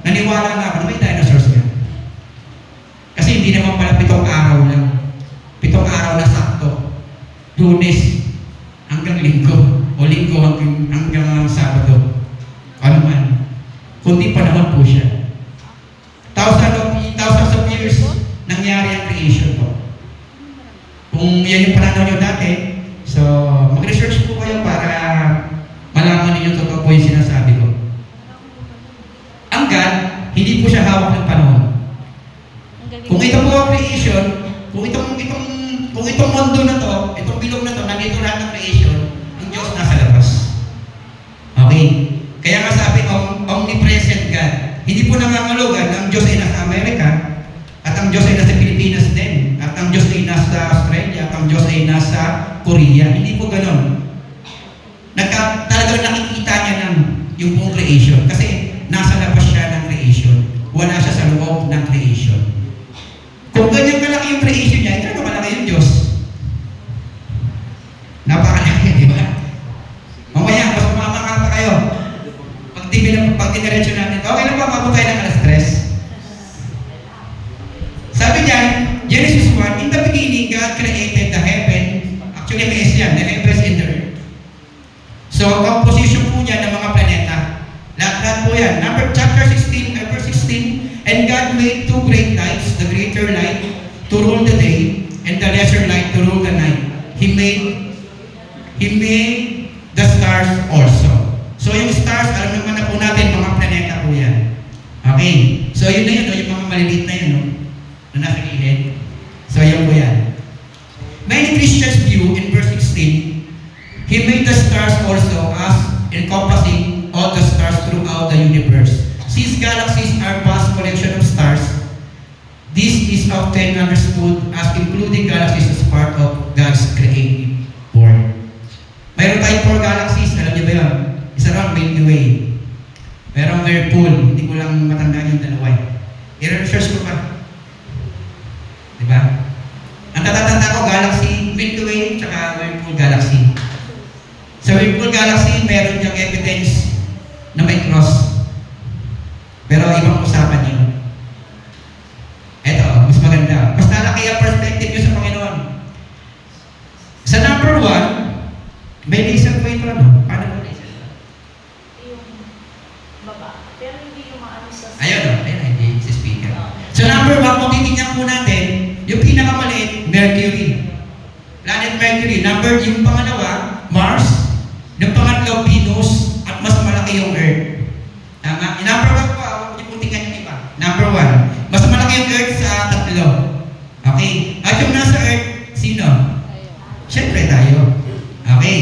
A: naniwala na ako na may dinosaurs yan. Kasi hindi naman pala 7 araw lang. 7 araw na sakto. Lunes hanggang Linggo. O Linggo hanggang Sabado. Ano man. Kundi panahon po siya. Thousands of years nangyari ang creation po. Kung yan yung pananaw nyo dati, so mag-research po kayo para malaman ninyo totoo po yung sinasabi ko. Ang God, hindi po siya hawak ng panahon. Kung ito po ang creation, kung itong mundo na to, itong bilog na to, nandito lahat ng creation, ang Diyos nasa labas. Okay? Kaya nga sabi, omnipresent God. Hindi po nangangulugan na ang Diyos ay nasa Amerika, at ang Diyos ay nasa Pilipinas din, at ang Diyos ay nasa Australia, at ang Diyos ay nasa Korea. Hindi po ganon. Talagang nakikita niya ng yung buong creation. Kasi nasa labas siya ng creation. Wala siya sa loob ng creation. Kung ganyan kalaki yung creation niya, ito na malaki yung Diyos. Napakalaki, di ba? Mamaya, mas mamaka pa kayo. Pag diniretso natin, okay lang ba mabot tayo ng alas 3? Sabi niya, Genesis 1, in the beginning, God created the heaven. Actually, may S yan, the heavens and the earth. So, composition po niya ng mga planeta. Lahat po yan. Chapter 16, verse 16, and God made 2 great lights, the greater light to rule the day, and the lesser light to rule the night. He made the stars also. So, yung stars, alam naman na po natin, mga planeta po yan. Okay. So, yun na yun, yung mga maliliit na yun, no? Na nasa gilid. So, yun po yan. Many Christians view in verse 16, He made the stars also as encompassing all the stars throughout the universe. Since galaxies are vast collection of stars, this is often understood as including galaxies as part of God's creative world. Mayroon tayong 4 galaxies, alam niyo ba yun? Isa ron, Milky Way. Merong Whirlpool, hindi ko lang matandaan yung dalawa. I-research ko pa. Diba? Ang tatatanda ko, Galaxy, Milky Way, tsaka Whirlpool Galaxy. Sa Whirlpool Galaxy, meron diyang evidence na may cross. Pero ibang usapan yun. Eto, mas maganda. Mas nalaki ang perspective nyo sa Panginoon. Sa number 1, may laser po ito, ano? Paano mo laser?
B: Yung baba. Pero hindi yung maano sa...
A: Ayun, hindi sa speaker. So number 1, kung titignan po natin, yung pinakamaliit, Mercury. Planet at Mercury. Number, yung pangalawa, Mars. Yung pangatlo, Venus. At mas malaki yung Earth. Tama? Yung number 1 po, huwag niyo pong tingnan yung iba. Number 1. Mas malaki yung Earth sa tatlo. Okay? At yung nasa Earth, sino? Siyempre tayo. Okay.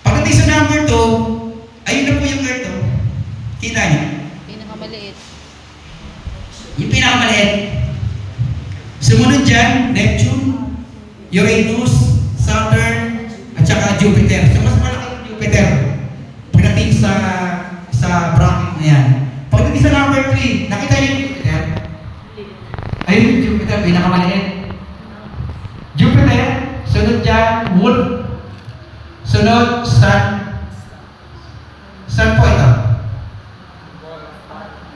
A: Pagdating sa number 2, ayun na po yung Earth. Oh. Kita niyo?
C: Pinakamaliit.
A: Yung pinakamaliit. Sumunod dyan, Neptune, Uranus, Saturn, at saka Jupiter. So mas malaki yung Jupiter. Pagdating sa bracket na yan. Pagdating sa number 3, nakita niyo yung Jupiter? Ayun yung Jupiter, pinakamaliit. Jupiter, sunod dyan, Wolf, sunod, Sun. Sun po ito.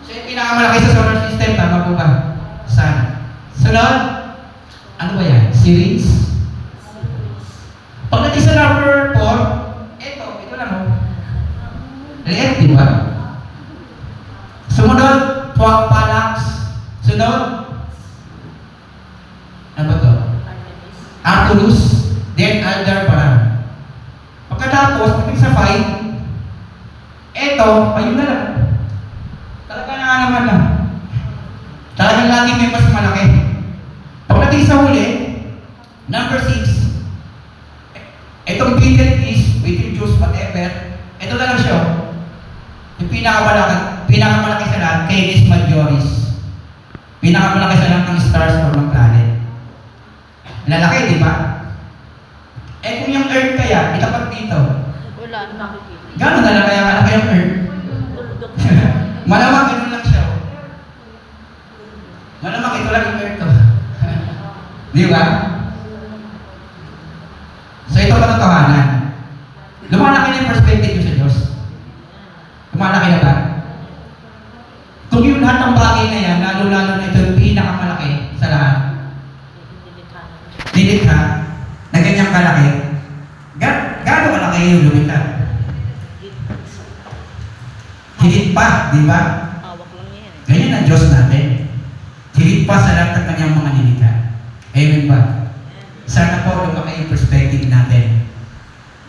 A: So yung pinakamalaki sa solar system, tama po ba? Sun. Sunod, ano ba yan? Series. Pagdating sa number 4, ito lang oh. Liit, di ba? Sumunod, Palax. Sunod, ano ba to? Arcturus, then Aldebaran. Pagkatapos, pagdating sa 5, ito, ayun na lang. Talaga na naman lang. Talagang lagi may mas malaki. Pagdating sa huli, number 6, itong Betelgeuse, whatever, ito na lang siya. Yung pinakamalaki sa lahat, Canis Majoris. Pinakamalaki sa lahat ng stars or ng planet. Lalaki, di ba? Eh kung yung Earth kaya, itapat dito.
C: Wala na makikita.
A: Gano'n na lang kaya malaki yung Earth? Malamang ganun lang siya. Malamang ito lang yung Earth. Di ba? So ito katotohanan. Lumalaki na yung perspective ko sa Diyos. Lumalaki na ba? Kung yung lahat ng bagay na yan, lalo-lalo na ito yung pinakamalaki sa lahat, nilikha, na ganyang kalaki, gano'ng kalaki yung lumikha? Hilit pa, di ba?
C: Hawak lang yan.
A: Ganyan ang Diyos natin. Hilit pa sa lahat ng kanyang mga nilikha. Amen ba? Sana po lumaki yung perspective natin.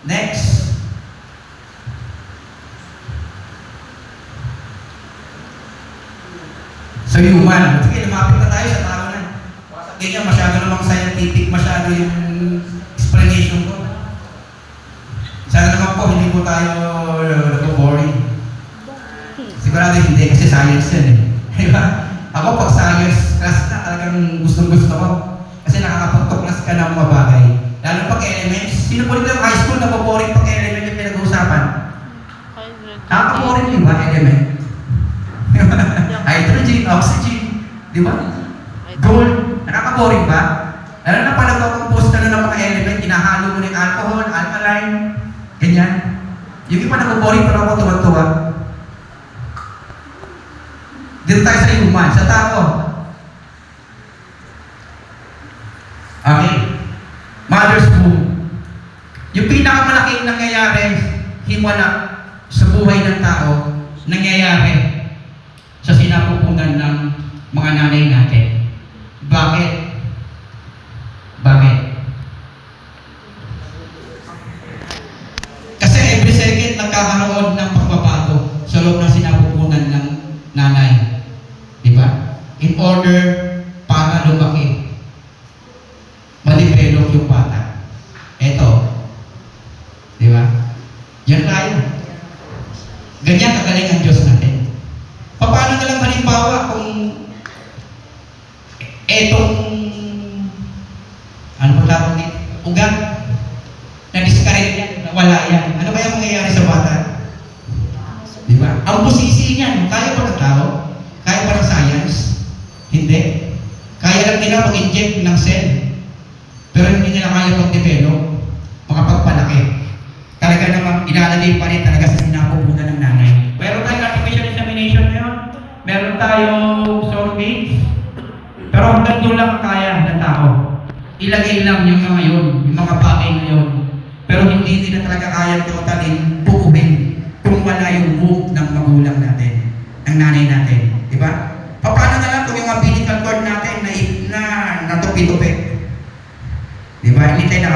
A: Next. So human. Sige, lumapit na tayo sa tao na. Ganyan, masyado namang scientific, masyado yung explanation ko. Sana naman po, hindi po tayo boring. Sigurado hindi, kasi science yan eh. Diba? Ako pag science class na, talagang gusto ko. Kasi nakakapagtuklas ka ng mga bagay. Lalo pag elements, sino po dito ng high school na boring pag element yung pinag-uusapan? Nakaka-boring yung ba element? Hydrogen, oxygen, di ba? Gold, nakaka-boring ba? Lalo na pala nagko-compose ka na ng mga element, hinahalo mo na yung alcohol, alkaline, ganyan. Yung iba nag-boring pero ako tuwa-tuwa. Dito tayo sa human, sa tao. Okay. Mother's womb. Yung pinakamalaking nangyayari, himala sa buhay ng tao, nangyayari sa sinapupunan ng mga nanay natin. Bakit? Bakit? Kasi every second nagkakaroon ng pagbabago sa loob ng sinapupunan ng nanay. Di ba? In order para lumaki, ma-develop yung bata. Eto. Di ba? Yan tayo. Ganyan kagaling ang Diyos natin. Paano na lang halimbawa kung etong ano po tawag dito? Ugat. Na-discard yan, nawala yan. Ano kaya mangyayari sa bata? Di ba? Ang posisi niyan, kaya pa ng tao? Kaya pa ng science? Hindi. Kaya lang nila mag-inject ng cell. Pero hindi nila kaya mag-develop, makapagpalaki. Talaga namang ilalagay pa rin talaga sa sinapupunan ng nanay. Meron tayong artificial insemination ngayon. Meron tayong surrogates. Pero hanggang doon lang ang kaya ng tao. Ilagay lang yung mga yun, yung mga bagay na yun. Pero hindi nila talaga kaya totalin, bukuhin kung wala yung womb ng magulang natin, ng nanay natin. Di ba? Paano na lang kung yung umbilical cord natin na natupi-tupi? Di ba? Hindi tayo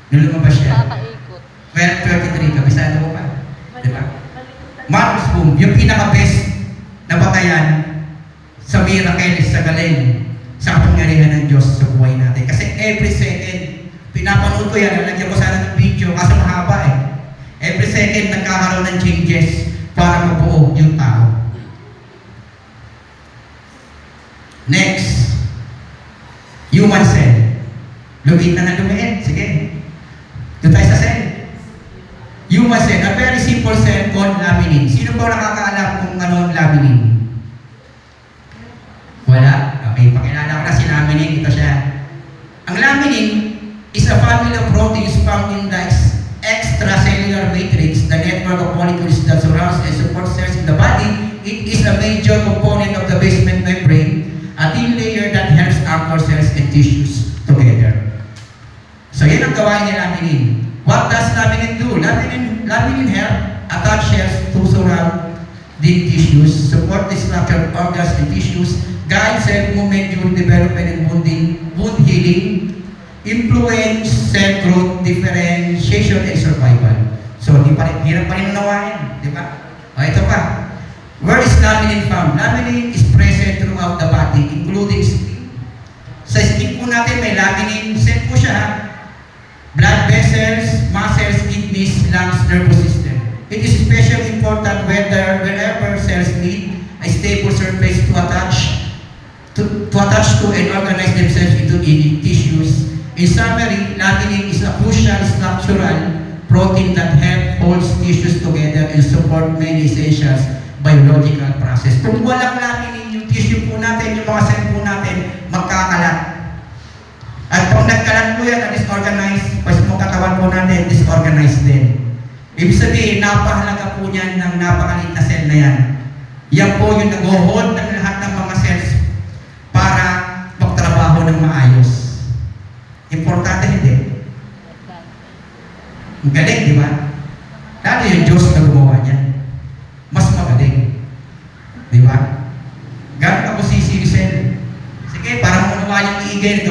A: Nung lumabas siya.
C: Kakaikot.
A: 12:33, kabisado ko pa. Di ba?
B: Malikutan.
A: Marcus Boom, yung pinaka-best na batayan sa miracle, sa galing, sa kapangyarihan ng Diyos sa buhay natin. Kasi every second, pinapanood ko yan, nalagyan ko sana ng video, kaso mahaba eh. Every second, nagkakaroon ng changes para mabuo yung tao. Next, human cell. Lumiit na lumiit. Sige. Doon tayo sa cell. Human cell, a very simple cell called laminin. Sino po nakakaalam kung ano ang laminin? Wala? Okay, pakilala ko na si laminin. Ito siya. Ang laminin is a family of proteins found in the extracellular matrix, the network of molecules that surrounds and supports cells in the body. It is a major component of the basement membrane, a thin layer that helps anchor cells and tissues together. So yan ang gawain ni laminin. What does laminin do? Laminin help attach cells to surround the tissues, support the structure of organs and tissues, guide cell movement during development and wound healing, influence cell growth, differentiation, and survival. So, hirap pa rin unawain, di ba? O, ito pa. Where is laminin found? Laminin is present throughout the body, including skin. Sa skin po natin, may laminin cell po siya. Blood vessels, muscles, kidneys, lungs, nervous system. It is especially important wherever cells need a stable surface to attach to and organize themselves into tissues. In summary, laminin is a crucial structural protein that helps hold tissues together and support many essential biological process. Kung walang laminin, yung tissue po natin, yung mga cell po natin, magkakalat. At kung nagkalat po yan na disorganized, pas mo katawan po natin, disorganized din. Ibig sabihin, napahalaga po niyan ng napakaliit na cell na yan. Yan po yung nag-hold ng lahat ng mga cells para magtrabaho ng maayos. Importante hindi. Ang galing, di ba? Lalo yung Diyos na gumawa niyan. Mas magaling. Di ba? Gano'n ako si Cell. Sige, para manuwa yung iigay,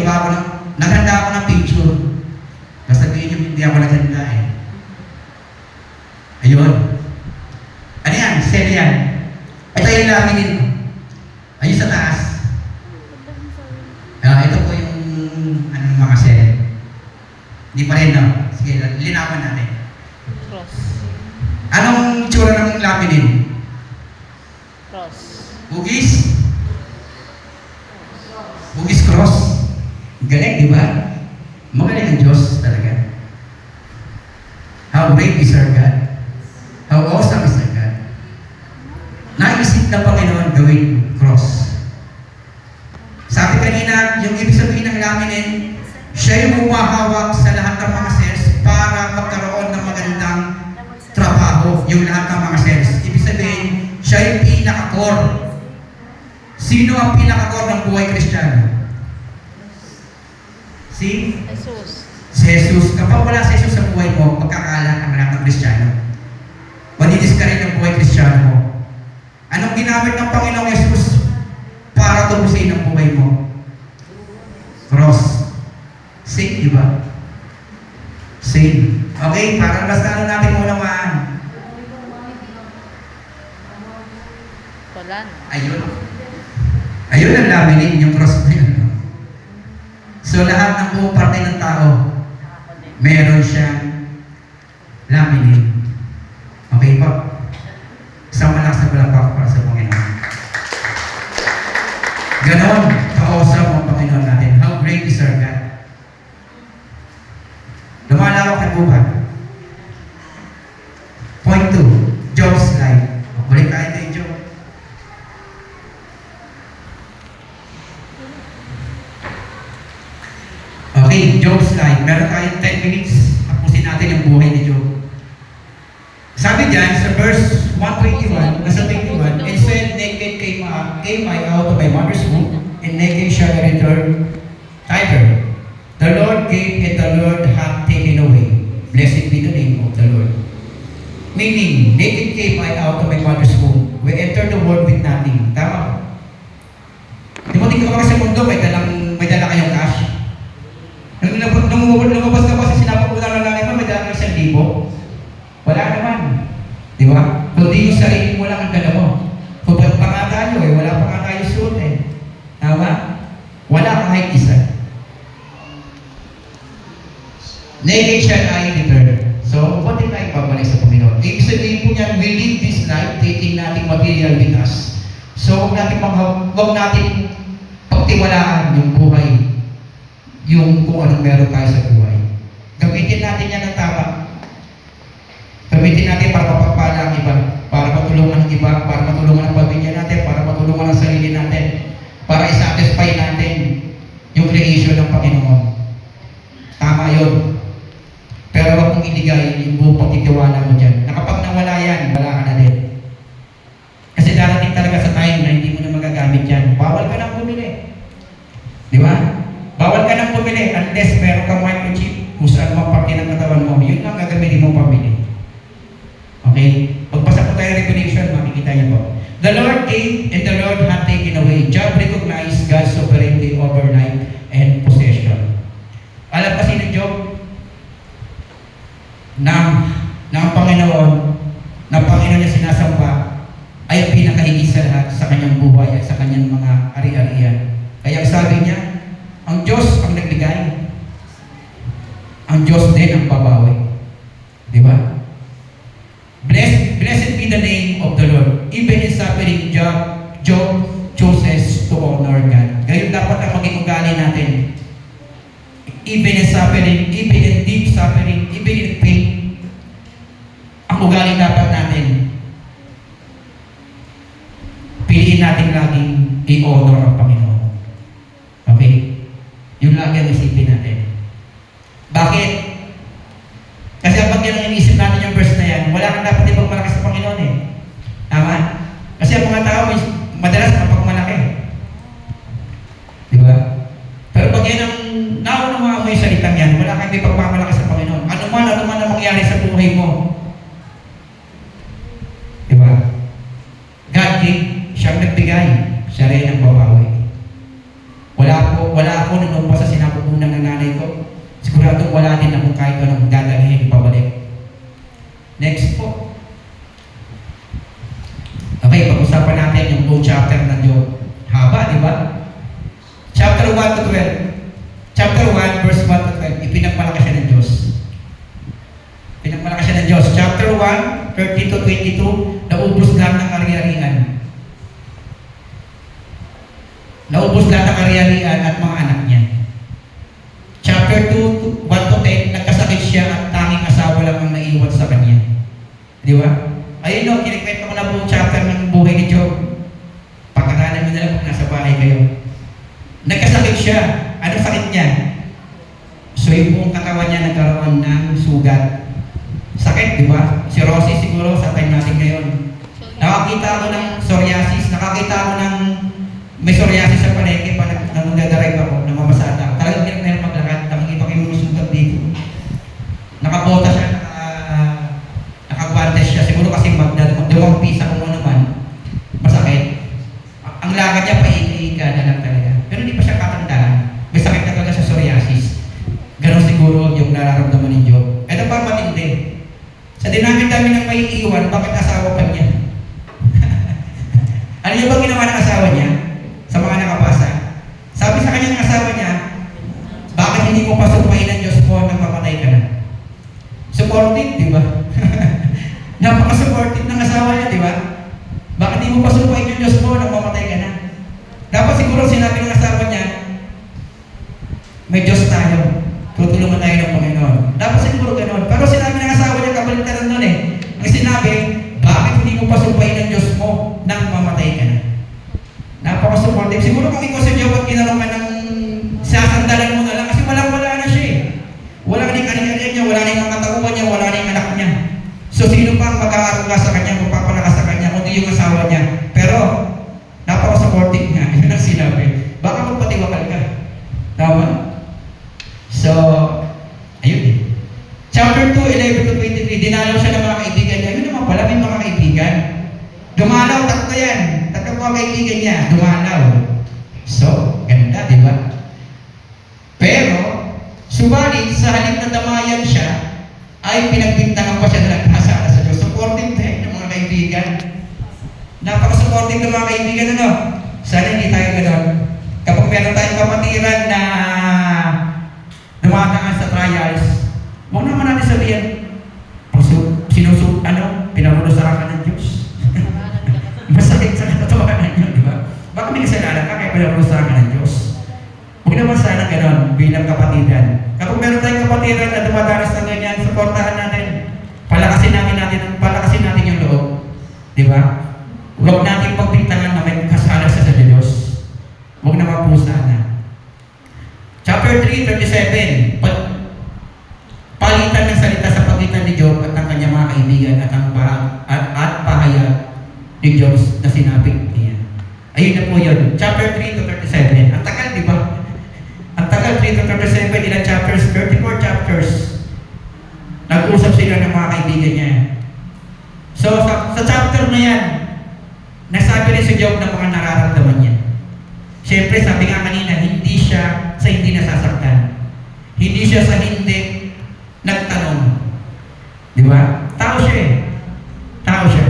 A: naghanda ako ng picture. Basta sabihin niyo, hindi ako naghanda eh. Ayun. Ano yan? Cell yan. Ito yung laminin. Ayun sa taas. Ito po yung mga cell. Hindi pa rin, no? Sige, linawan natin.
C: Cross.
A: Anong itsura ng laminin?
C: Cross.
A: Hugis? Hugis cross. Galing, di ba? Magaling ang Diyos talaga. How great is our God? How awesome is our God? Naisip ng Panginoon gawin cross. Sabi kanina, yung ibig sabihin ng laminin, siya yung humahawak sa lahat ng mga cells para magkaroon ng magandang trabaho yung lahat ng mga cells. Ibig sabihin, siya yung pinaka-core. Sino ang pinaka-core ng buhay Kristiyano? Si
C: Jesus.
A: Jesus. Kapag wala si Jesus sa buhay mo, magkakalat ang lahat ng Kristiyano. Madinis ka rin ang buhay Kristiyano mo. Anong ginamit ng Panginoong Jesus para tubusin ang buhay mo? Cross. Same, di ba? Same. Okay, para basta natin unawaan.
C: Wala na.
A: Ayun. Ayun ang laminin, yung cross na yun. So lahat ng buong parte ng tao, meron siyang laminin. Okay po? Isang malakas na palakpak para sa Panginoon. Ganon, ka-awesome ang Panginoon natin. How great is our God? Lumalawak na buhay. Point 2, Job's life. Balik tayo kay Job. Okay, Job's life. Meron tayong 10 minutes. Tapusin natin yung buhay ni Job. Sabi diyan sa verse 121, nasa 21, and said, naked came I out of my mother's womb, and naked shall I return thither. The Lord gave, and the Lord hath taken away. Blessed be the name of the Lord. Meaning, naked came I out of my mother's womb. We entered the world with nothing. Tama? Di ba tingnan ka sa mundo, may dala kayong cash? Nung lumabas ka pa sa sinapapunan Naked shall I return. So, ba't din tayo pabalik sa Panginoon? Ibig sabihin po niyan, we live this life, taking natin material with us. So, huwag natin pagtiwalaan yung buhay, yung kung anong meron tayo sa buhay. Gamitin natin yan ng tama. Gamitin natin para mapagpala ang iba, para matulungan ang iba, para matulungan ang pamilya natin, para matulungan ang sarili natin, para isatisfy natin yung creation ng Panginoon. Tama yun. Pero huwag mong iligay yung buong pagtitiwala mo dyan. Na kapag nawala yan, wala ka na din. Kasi darating talaga sa time na hindi mo na magagamit yan. Bawal ka nang bumili. Di ba? Bawal ka nang bumili unless meron kang microchip kung saan mang parte ng katawan mo. Yun lang gagamitin mo pamili. Okay? Pagpasa po tayo Revelation, makikita niyo po. The Lord gave and the Lord had taken away. Job recognized God's sovereignty over life and possession. Alam kasi ni Job na ang Panginoon niya sinasamba ay ang pinakahigit sa lahat sa kanyang buhay at sa kanyang mga ari-arian. Kaya sabi niya, ang Diyos ang nagbigay. Ang Diyos din ang babawi. Di ba? Blessed be the name of the Lord. Even in suffering, Job chooses to honor God. Ngayon dapat ang maging ugali natin. Even in suffering, even in deep suffering, even in pain, ang ugali dapat natin. Piliin natin laging i-honor ang Panginoon. Okay? Yun lagi ang isipin natin. Bakit? Kasi pag yan ang inisip natin yung verse na yan, wala kang dapat ipagmalaki sa Panginoon eh. Tama? Kasi ang mga tao madalas mapagmalaki. Di ba? Pero pag yan ang naunawaan mo yung salitang yan, wala kang ipagmamalaki sa Panginoon. Ano man ang mangyari sa buhay mo. Di ba? God gave, siyang nagbigay, siya rin ang babawi. Wala ako nung pa sa sinapupunan ng nanay ko. Siguradong wala din akong kahit anong dadalhin pabalik. Next po. Okay, pag-usapan natin yung buong chapter ng Job. Haba, di ba? Chapter 1 to 12. Chapter 1, verse 1 to 12. Ipinagmalaki siya ng Diyos. Pinagmalaki siya ng Diyos. Chapter 1, 13 to 22, naubos lahat ng ari-arian. Naubos lahat ng ari-arian at mga anak niya. Chapter 2, 1 to 10, nagkasakit siya at tanging asawa lang ang naiwan sa kanya. Di ba? Ayun o, kinikwento ko na buong chapter ng buhay ni Job. Pagkakanan mo na lang kung nasa bahay kayo. Nagkasakit siya. Anong sakit niya? So yung buong katawan niya nagkaroon ng sugat. Sakit, di ba? Cirrhosis siguro sa time natin ngayon. Nakakita ako ng psoriasis. Nakakita ako ng may psoriasis sa palengke pa nang nagdadrive ako, namamasada. Talagang pinag-meron maglakad. Nakikita ko yung mga sugat dito. Nakabota siya, nakagwantes siya. Siguro kasi magdalawang pisa kung ano man. Masakit. Ang lakad niya paika-ika na lang talaga. Pero hindi pa siya katandaan. May sakit na talaga sa psoriasis. Ganon siguro yung nararamdaman ni Job. Ito pa matindi. Sa dinami-dami ng may iiwan, bakit asawa pa niya? Ano yung bang ginawa ng asawa niya? Sa mga nakabasa. Sabi sa kanya ng asawa niya, bakit hindi mo pasumpahin ng Diyos mo nang mamatay ka na? Supportive, di ba? Napaka-supportive ng asawa niya, di ba? Bakit hindi mo pasumpahin yung Diyos mo nang mamatay ka na? Dapat siguro sinabi ng asawa niya, may Diyos tayo. Tutulungan tayo ng Panginoon. Dapat siguro ganoon. Pero sinabi ng asawa niya, kabaligtaran nun eh. Ang sinabi, bakit hindi mo pasumpahin ng Diyos mo nang mamatay ka na? Napaka-supportive. Siguro kung ikaw sa Diyos at ginanong ka ng sasandalan mo na lang kasi wala na siya eh. Wala na yung kanya niya, wala na yung mga tauhan niya, wala na yung anak niya. So sino pa ang mag-aaruga sa kanya, magpapalakas sa kanya, kundi yung asawa niya. Pero, napaka-supportive nga. Yun ang sinabi. Baka magpatiwakal ka. Tama? So, ayun eh. Chapter 2, 11 to 23, dinalaw siya ng mga kaibigan niya. Yun naman pala, may mga kaibigan. Dumalaw, tatlo yan. Tatlo mga kaibigan niya, dumalaw. So, ganda, di ba? Pero, subalit, sa halip na damayan siya, ay pinagbintangan pa siya na nagkasala sa Diyos. Supportive din ng mga kaibigan. Napaka-supportive ng mga kaibigan, ano? Sana hindi tayo gano'n. Kapag meron tayong kapatiran na dumadaan sa trials, Huwag naman natin sabihin, pinarurusahan ka ng Diyos. Masakit sa katotohanan yun, di ba? Baka may kasalanan ka kaya pinarurusahan ka ng Diyos. Huwag naman sana ganon bilang kapatiran. Kapag meron tayong kapatiran na dumadanas na ganyan, supportahan natin. Palakasin natin yung loob. Di ba? Huwag natin pagbintangan na may kasala sa Diyos. Huwag naman po sana. Chapter 3:37. Palitan ng salita sa pagitan ni Job at ng kanyang mga kaibigan at pahayag ni Job na sinabi niya. Ayun na po yun. Chapter 3:37. Ang tagal, di ba? Ang tagal, 3:37, ilang chapters? 34 chapters. Nag-usap sila ng mga kaibigan niya. So, sa chapter na yan, nasabi rin si Job ng mga nararamdaman niya. Siyempre, sabi nga kanina, hindi siya sa hindi nasasaktan. Hindi siya sa hindi nagtanong. Di ba? Tao siya eh. Tao siya.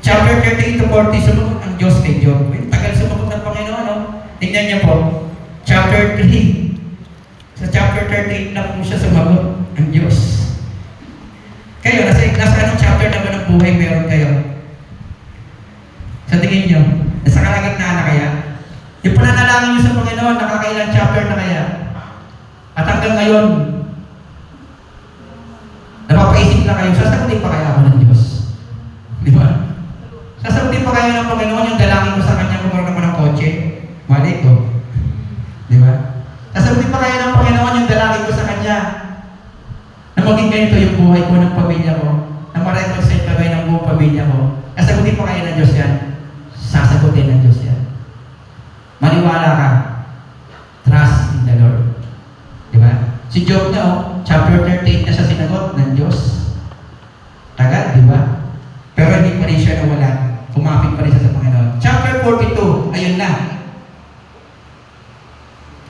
A: Chapter 38-40, sumagot ang Diyos kay Job. Tagal sumagot ng Panginoon, no? Tingnan niyo po. Chapter 3. Sa chapter 38 na po siya sumagot ang Diyos. Kayo, nasa anong chapter naman ng buhay meron kayo? Sa tingin niyo? Nasa kalagitnaan na kaya? Yung pananalangin niyo sa Panginoon, nakakailang chapter na kaya? At hanggang ngayon, napapaisip na kayo, sasagutin pa kaya ako ng Diyos? Di ba? Sasagutin pa kaya ng Panginoon yung dalangin ko sa Kanya kung meron naman ng kotse? Mali ko. Di ba? Sasagutin pa kaya ng Panginoon yung dalangin ko sa Kanya na maging ganito yung buhay ko ng pamilya ko, na ma-reconcile pa kayo ng buong pamilya ko. Sasagutin pa kaya ng Diyos yan? Sasagutin ng Diyos yan. Maniwala ka. Trust in the Lord. Diba? Si Job na, chapter 38 na siya sinagot ng Diyos. Tagal, di ba? Pero hindi pa rin siya nawala. Kumapit pa rin siya sa Panginoon. Chapter 42, ayun na.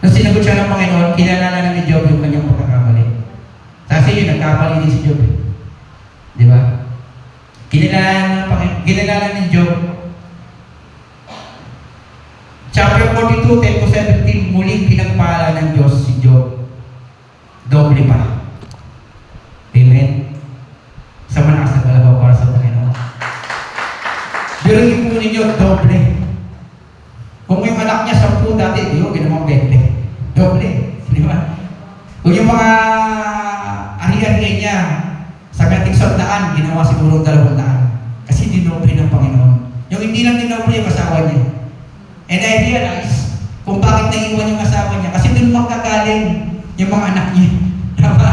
A: Nung sinagot siya ng Panginoon, kinalala na ni Job yung kanyang pagkakamali. Kasi yun, nagkamali din si Job. Di ba? Kinalala ni Job. Chapter 42, 10-17, muling pinagpala ng Diyos si Job. Doble pa. Amen? Sa malakas na kalabaw para sa Panginoon. Biruin po ninyo, doble. Kung yung anak niya 10 dati, yun, ginamang 20. Doble. Di ba? Kung yung mga ari-ari niya sa kating 100, ginawa siguro 200. Kasi dinoble ng Panginoon. Yung hindi lang dinoble yung asawa niya. And I realize kung bakit naiwan yung asawa niya. Kasi doon magkagaling yung mga anak niya. Diba?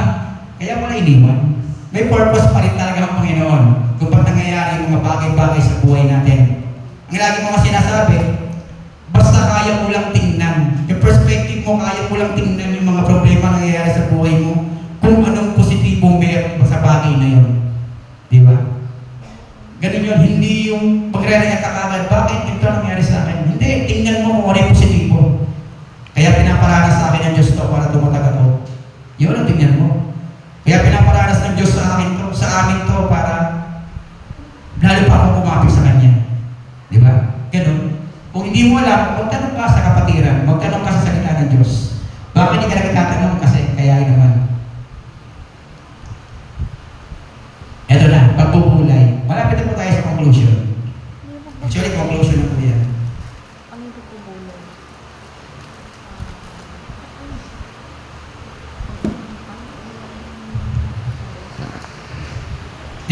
A: Kaya wala iniwan. May purpose pa rin talaga ang Panginoon kung ba't nangyayari yung mga bagay-bagay sa buhay natin. Ang lagi mga sinasabi, basta kaya mo lang tingnan. Yung perspective mo, kaya mo lang tingnan yung mga problema na nangyayari sa buhay mo kung anong positibong meron pa sa bagay na yun. Diba? Ganun yun, hindi yung pagre-react ka agad, bakit ito nangyari sa akin? Hindi, tingnan mo kung ano yung positibo. Kaya pinaparanas sa akin ng Diyos to para dumatag ako. Yun ang tingnan mo. Kaya pinaparanas ng Diyos sa akin to para lalo pa akong kumapit sa Kanya. Di ba? Ganun. Kung hindi mo alam, magtanong ka sa kapatiran, magtanong ka sa salita ng Diyos. Bakit hindi ka nagtatanong? Kasi kaya naman. Eto na, pagbubulay. Malapit na po tayo sa conclusion. Actually, conclusion na po yan.
C: Ano yung pupulong?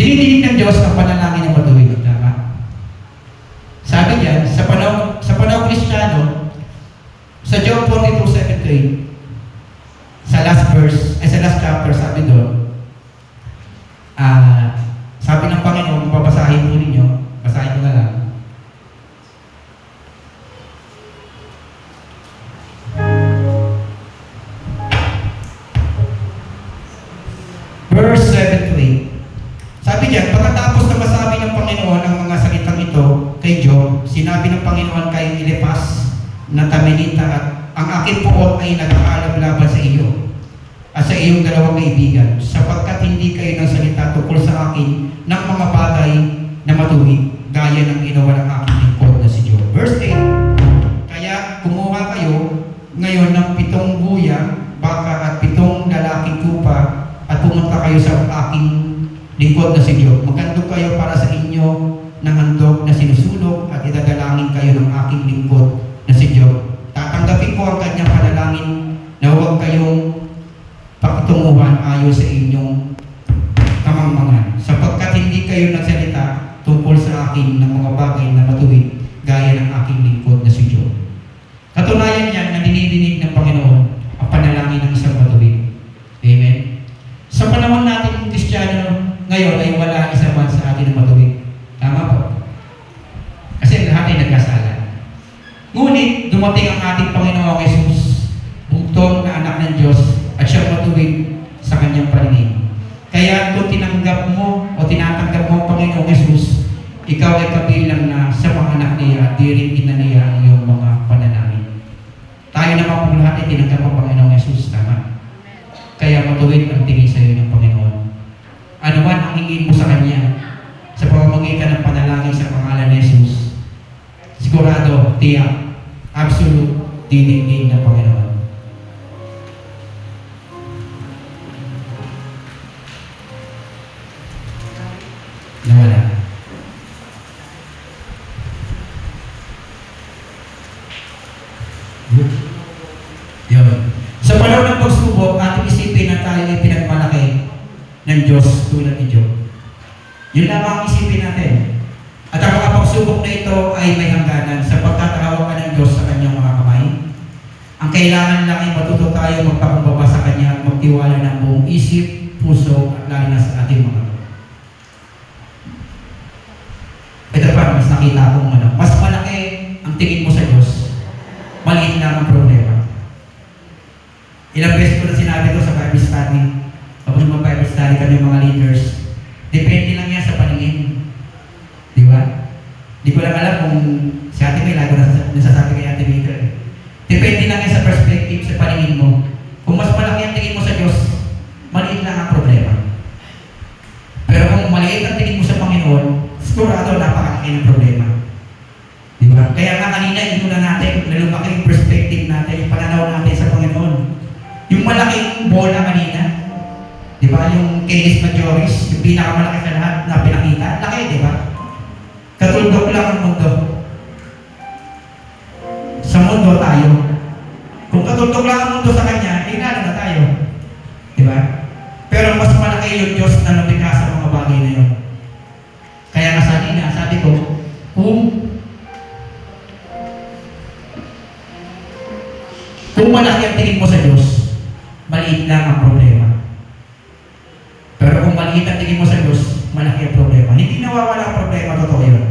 A: Dinidinig ng Diyos ang panalangin ng matuwid. Tama? Sabi niya, sa panahon Kristiyano, sa Job 42:7-8, sa last verse, sa last chapter, sabi doon, sabi ng Panginoon, babasahin po ninyo, basahin ko na lang. Verse 7-8. Sabi diyan, pagkatapos na masabi ng Panginoon ang mga salitang ito kay Job, sinabi ng Panginoon kay Eliphaz na Tamenita at ang aking puot ay nag-aalam laban sa iyo at sa iyong dalawang kaibigan, sapagkat hindi kayo ng salita tungkol sa akin ng mga bagay na matuwid, gaya ng ginawa ng aking lingkod na si Job. Verse 8, kaya kumuha kayo ngayon ng 7 buya, baka at 7 lalaki aking kupa at pumunta kayo sa aking lingkod na si Job. Maghandog kayo para sa inyo ng handog na sinusunog at idadalangin kayo ng aking lingkod na si Job. Tatanggapin ko ang kanyang panalangin na huwag kayong pakitunguhan ayon sa inyong kamangmangan, sapagkat hindi kayo nagsalita tungkol sa akin ng mga bagay na matuwid gaya ng aking lingkod na si Job. Katunayan yan na dinidinig ng Panginoon ang panalangin ng isang matuwid. Amen? Sa panahon natin ng Kristiyano ngayon ay wala isa man sa atin na matuwid. Tama po? Kasi lahat ay nagkasala. Ngunit dumating ang ating Panginoong Jesus, bugtong na anak ng Diyos, at siya matuwid sa kanyang paningin. Kaya kung tinanggap mo o tinatanggap mo ang Panginoong Jesus, ikaw ay kabilang na sa mga anak niya at di rin ina niya ang iyong mga panalangin. Tayo naman po lahat ay tinanggap ang Panginoong Jesus, tama? Kaya matuwid ang tingin sa iyo ng Panginoon. Ano man ang hingin mo sa Kanya, sa pamamagitan ng panalangin sa pangalan ni Jesus, sigurado, tiyak, absolute, dinigin ng Panginoon. Nawala. Yun. Sa panahon ng pagsubok, ating isipin na tayo ay pinagmalaki ng Diyos tulad ni Job. Yun lamang ang isipin natin. At ang mga pagsubok na ito ay may hangganan sapagkat hawak ka ng Diyos sa kanyang mga kamay. Ang kailangan lang ay matuto tayo magpakumbaba sa Kanya at magtiwala ng buong isip, puso at lalo na sa ating mga ito pa, mas nakita akong mas malaki ang tingin mo sa Diyos, maliit lang ang problema. Ilang beses ko na sinabi ito sa Bible study. Kapag mag-Bible study kami mga leaders, depende lang yan sa paningin. Di ba? Di ko lang alam kung si Ate May, lagi nasasabi kay Ate May. Depende lang yan sa perspective, sa paningin mo. Kung mas malaki ang tingin mo sa Diyos, maliit lang ang problema. Pero kung maliit ang tingin mo sa Panginoon, sigurado napakalaki ng problema. Di ba? Kaya nga kanina, inuna natin, na lumaki yung perspective natin, yung pananaw natin sa Panginoon. Yung malaking bola kanina, di ba? Yung Canis Majoris, yung pinakamalaki sa lahat na pinakita, laki, di ba? Katulog lang ang mundo. Sa mundo tayo. Kung katulog lang ang mundo sa Kanya, lalo na tayo. Di ba? Pero mas malaki yung Diyos na lumikha sa mga bagay na yun. Kaya nga sabi ko, kung malaki ang tingin mo sa Diyos, maliit lang ang problema. Pero kung maliit ang tingin mo sa Diyos, malaki ang problema. Hindi nawawala ang problema, totoo yun.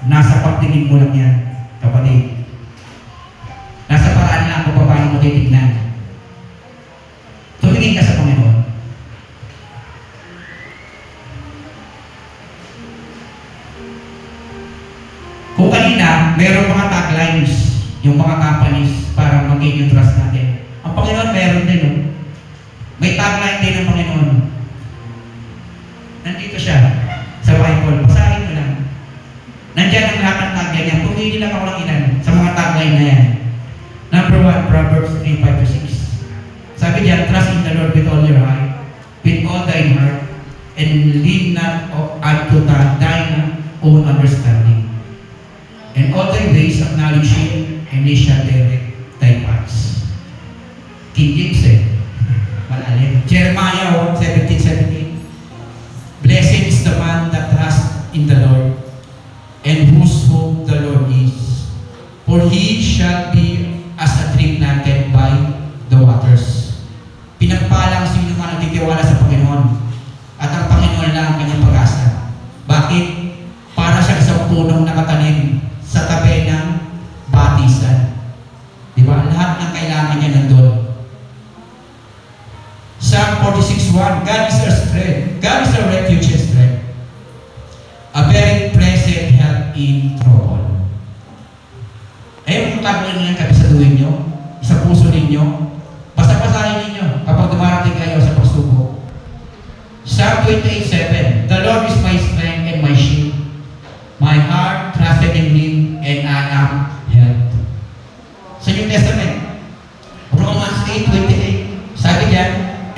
A: Nasa pagtingin mo lang yan, kapatid. Nasa paraan lang kung paano mo titignan. Tumingin ka sa Panginoon. Kung kanina, meron mga taglines, yung mga companies para mag-gain yung trust natin. Ang Panginoon meron din, no? May tagline din ng Panginoon. Nandito siya, sa Bible. Basahin mo lang. Nandiyan ang lahat ng tagline niya. Pumili lang ako ng ilan sa mga tagline na yan. Number 1, Proverbs 3:5-6. Sabi diyan, trust in the Lord with all your heart, with all thine heart, and lean not unto thine own understanding. And all thy ways acknowledge Him, and He shall direct thy paths. King James malalim. Jeremiah 17:17. Blessed is the man that trusts in the Lord, and whose hope the Lord is. For he shall be as a tree planted by the waters. Pinagpalang sino man nagtitiwala sa Panginoon, at ang Panginoon lang ang kanyang pag-asa. Bakit? Para siya isang punong nakatanim sa tabi ng batisan. Di ba? Lahat ng kailangan niya nandun. Psalm 46:1, God is our strength. God is our refuge and strength. A very present help in trouble. Ayun, taglan niyo yan, kapisaduhin niyo, sa puso ninyo. Basta-basahin ninyo kapag dumarating kayo sa pagsubok. Psalm 28:7, the Lord is my strength and my shield. My heart trusted in Him, and I am helped. Sa New Testament, Romans 8:28, sabi diyan,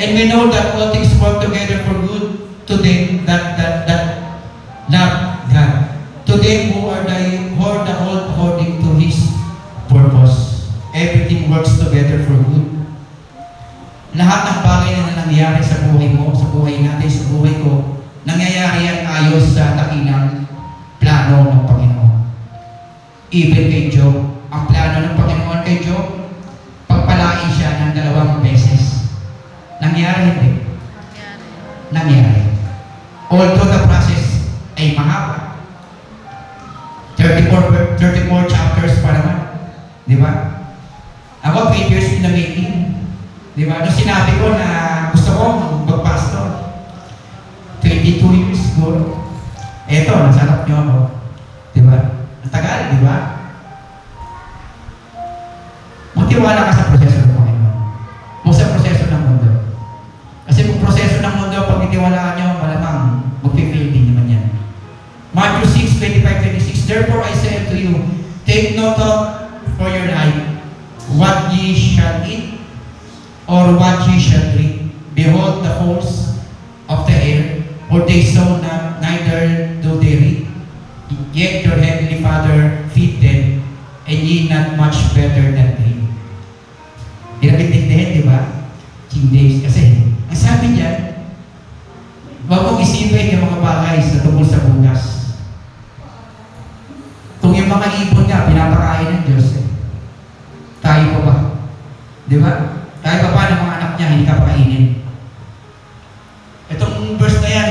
A: And we know that all things work together for good to them that love God. To them who are the whole according to His purpose. Everything works together for good. Lahat ng bagay na nangyayari sa buhay mo, sa buhay natin, sa buhay ko, nangyayari yan ayos sa takinang plano ng Panginoon. Even kay Job, ang plano ng Panginoon kay Job, pagpalain siya ng 2 beses. Nangyari hindi? Nangyari. Although the process ay mahaba. 34 chapters pa naman. Di ba? Ako, 8 years in the making. Di ba? Nung sinabi ko na gusto ko magpastor, 22 years siguro. Eto, nasanap niyo ako. Di ba? Ang tagal, di ba? Magtiwala ka sa proseso ng Panginoon. Huwag sa proseso ng mundo. Kasi kung proseso ng mundo, pag itiwalaan nyo, malamang mag-fail din naman yan. Matthew 6:25-26, Therefore I say unto you, take no thought for your life, what ye shall eat, or what ye shall drink. Behold the fowls of the air, for they sow not, neither do they reap, yet your heavenly Father feed them, and ye not much better than they. Pinag-intindihin, di ba? King James. Kasi, ang sabi niyan, huwag mong isipin yung mga bagay sa tungkol sa bukas. Kung yung mga ibon nga, pinapakain ng Diyos, tayo pa ba? Di ba? Tayo pa ba ng mga anak niya, hindi ka pakainin? Itong verse na yan,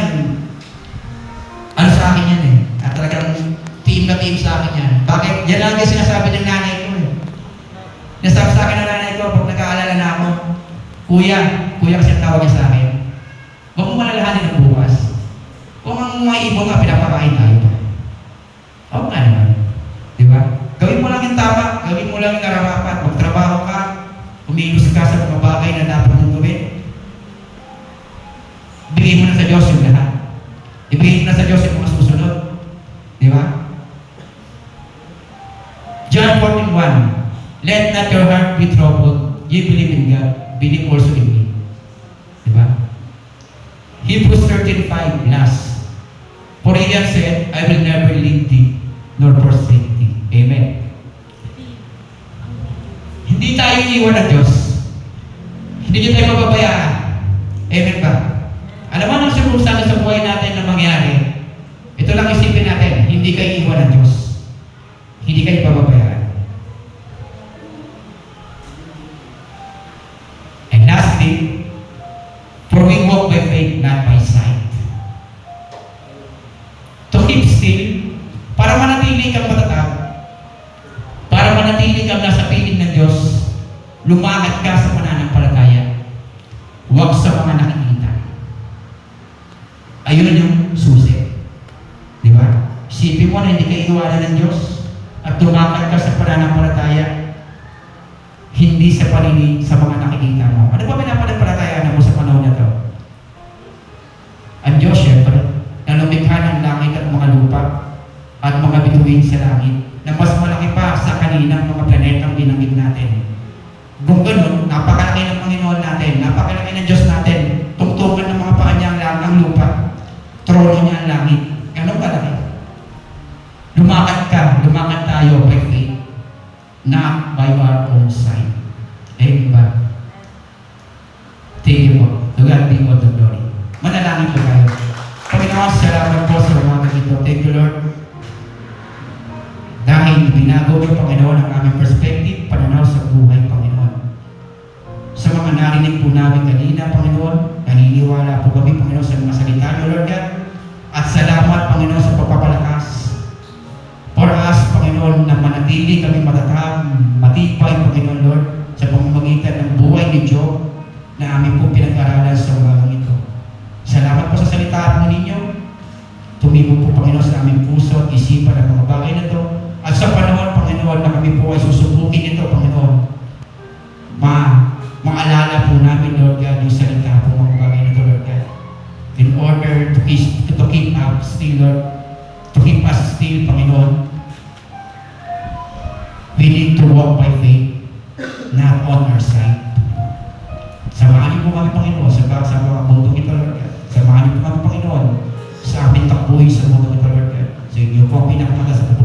A: ano sa akin yan eh. At talagang team na team sa akin yan. Bakit? Yan lang yung sinasabi ng nanay ko eh. Nasabi sa akin ng nanay ko, pag nag-aalala na ako, Kuya kasi ang tawag niya sa akin, huwag mong malalahanin ng bukas. Kung ang mga ibon nga, pinapakain tayo pa. Oo nga naman. Di ba? Gawin mo lang yung tama, gawin mo lang yung nararapat, magtrabaho ka, umiilos ka sa mga bagay na dapat mong gawin. Ibigay mo na sa Diyos yung lahat. Ibigay mo na sa Diyos yung mga susunod. Di ba? John 14:1, Let not your heart be troubled. You believe in God, believe also in me. Di ba? Hebrews 13:5, last. For he has said, I will never leave thee, nor forsake thee. Amen. Hindi tayo iiwan ng Diyos. Hindi niyo tayo mababayaan. Amen ba? Alam mo ang sirkumstansya sa buhay natin na mangyari, ito lang isipin natin, hindi kayo iiwan ng Diyos. Hindi kayo pababayaan. And lastly, for we walk by faith, not by sight. To keep still, para manatili kang matatag, para manatili kang nasa piling ng Diyos, lumakad ka sa pananampalataya. Huwag sa mga nakikita. Ayun yung susi. Di ba? Isipin mo na hindi ka iwanan ng Diyos at lumakad ka sa pananampalataya, hindi sa paningin sa mga nakikita mo. Ano ba pinapanampalatayaan mo sa panahon na ito? Ang Diyos, syempre, na lumikha ng langit at mga lupa at mga bituin sa langit na mas malaki pa sa kaninang mga planetang binanggit natin. Kung ganun, napakalaki ng Panginoon natin, napakalaki ng Diyos natin, tungtungan ng mga paa niya ang lupa, trono niya ang langit. Ganun kalaki. Lumakad tayo by faith, not by our own sight. Eh, ba? Thank you po. To God be all the glory. Manalangin po tayo. Panginoon, salamat po sa umaga ito. Thank you, Lord. Dahil binago niyo, Panginoon, ang aming perspective, pananaw sa buhay, Panginoon. Sa mga narinig po namin kanina, Panginoon, naniniwala po kami, Panginoon, sa mga salita niyo, Lord God. At salamat, Panginoon, sa pagpapalakas. For us, Panginoon, na manatili kami matatag, matibay, Panginoon, Lord, sa pamamagitan ng buhay ni Job na aming po pinag-aralan sa umagang ito. Salamat po sa salita po ninyo. Tumibok po, Panginoon, sa aming puso at isipan ng mga bagay na ito. At sa panahon, Panginoon, na kami po ay susubukin ito, Panginoon, maalala po namin, Lord God, yung salita po mga bagay na ito, Lord God. In order to keep us still, Lord, to keep us still, Panginoon, we need to walk by faith, not on our side. Samahan niyo po kami, Panginoon, sa mga bundok ito, Lord God. Samahan niyo po kami, Panginoon, sa aming takbuhin sa bundok ito, Lord God. Sa inyo po ang pinakamagas at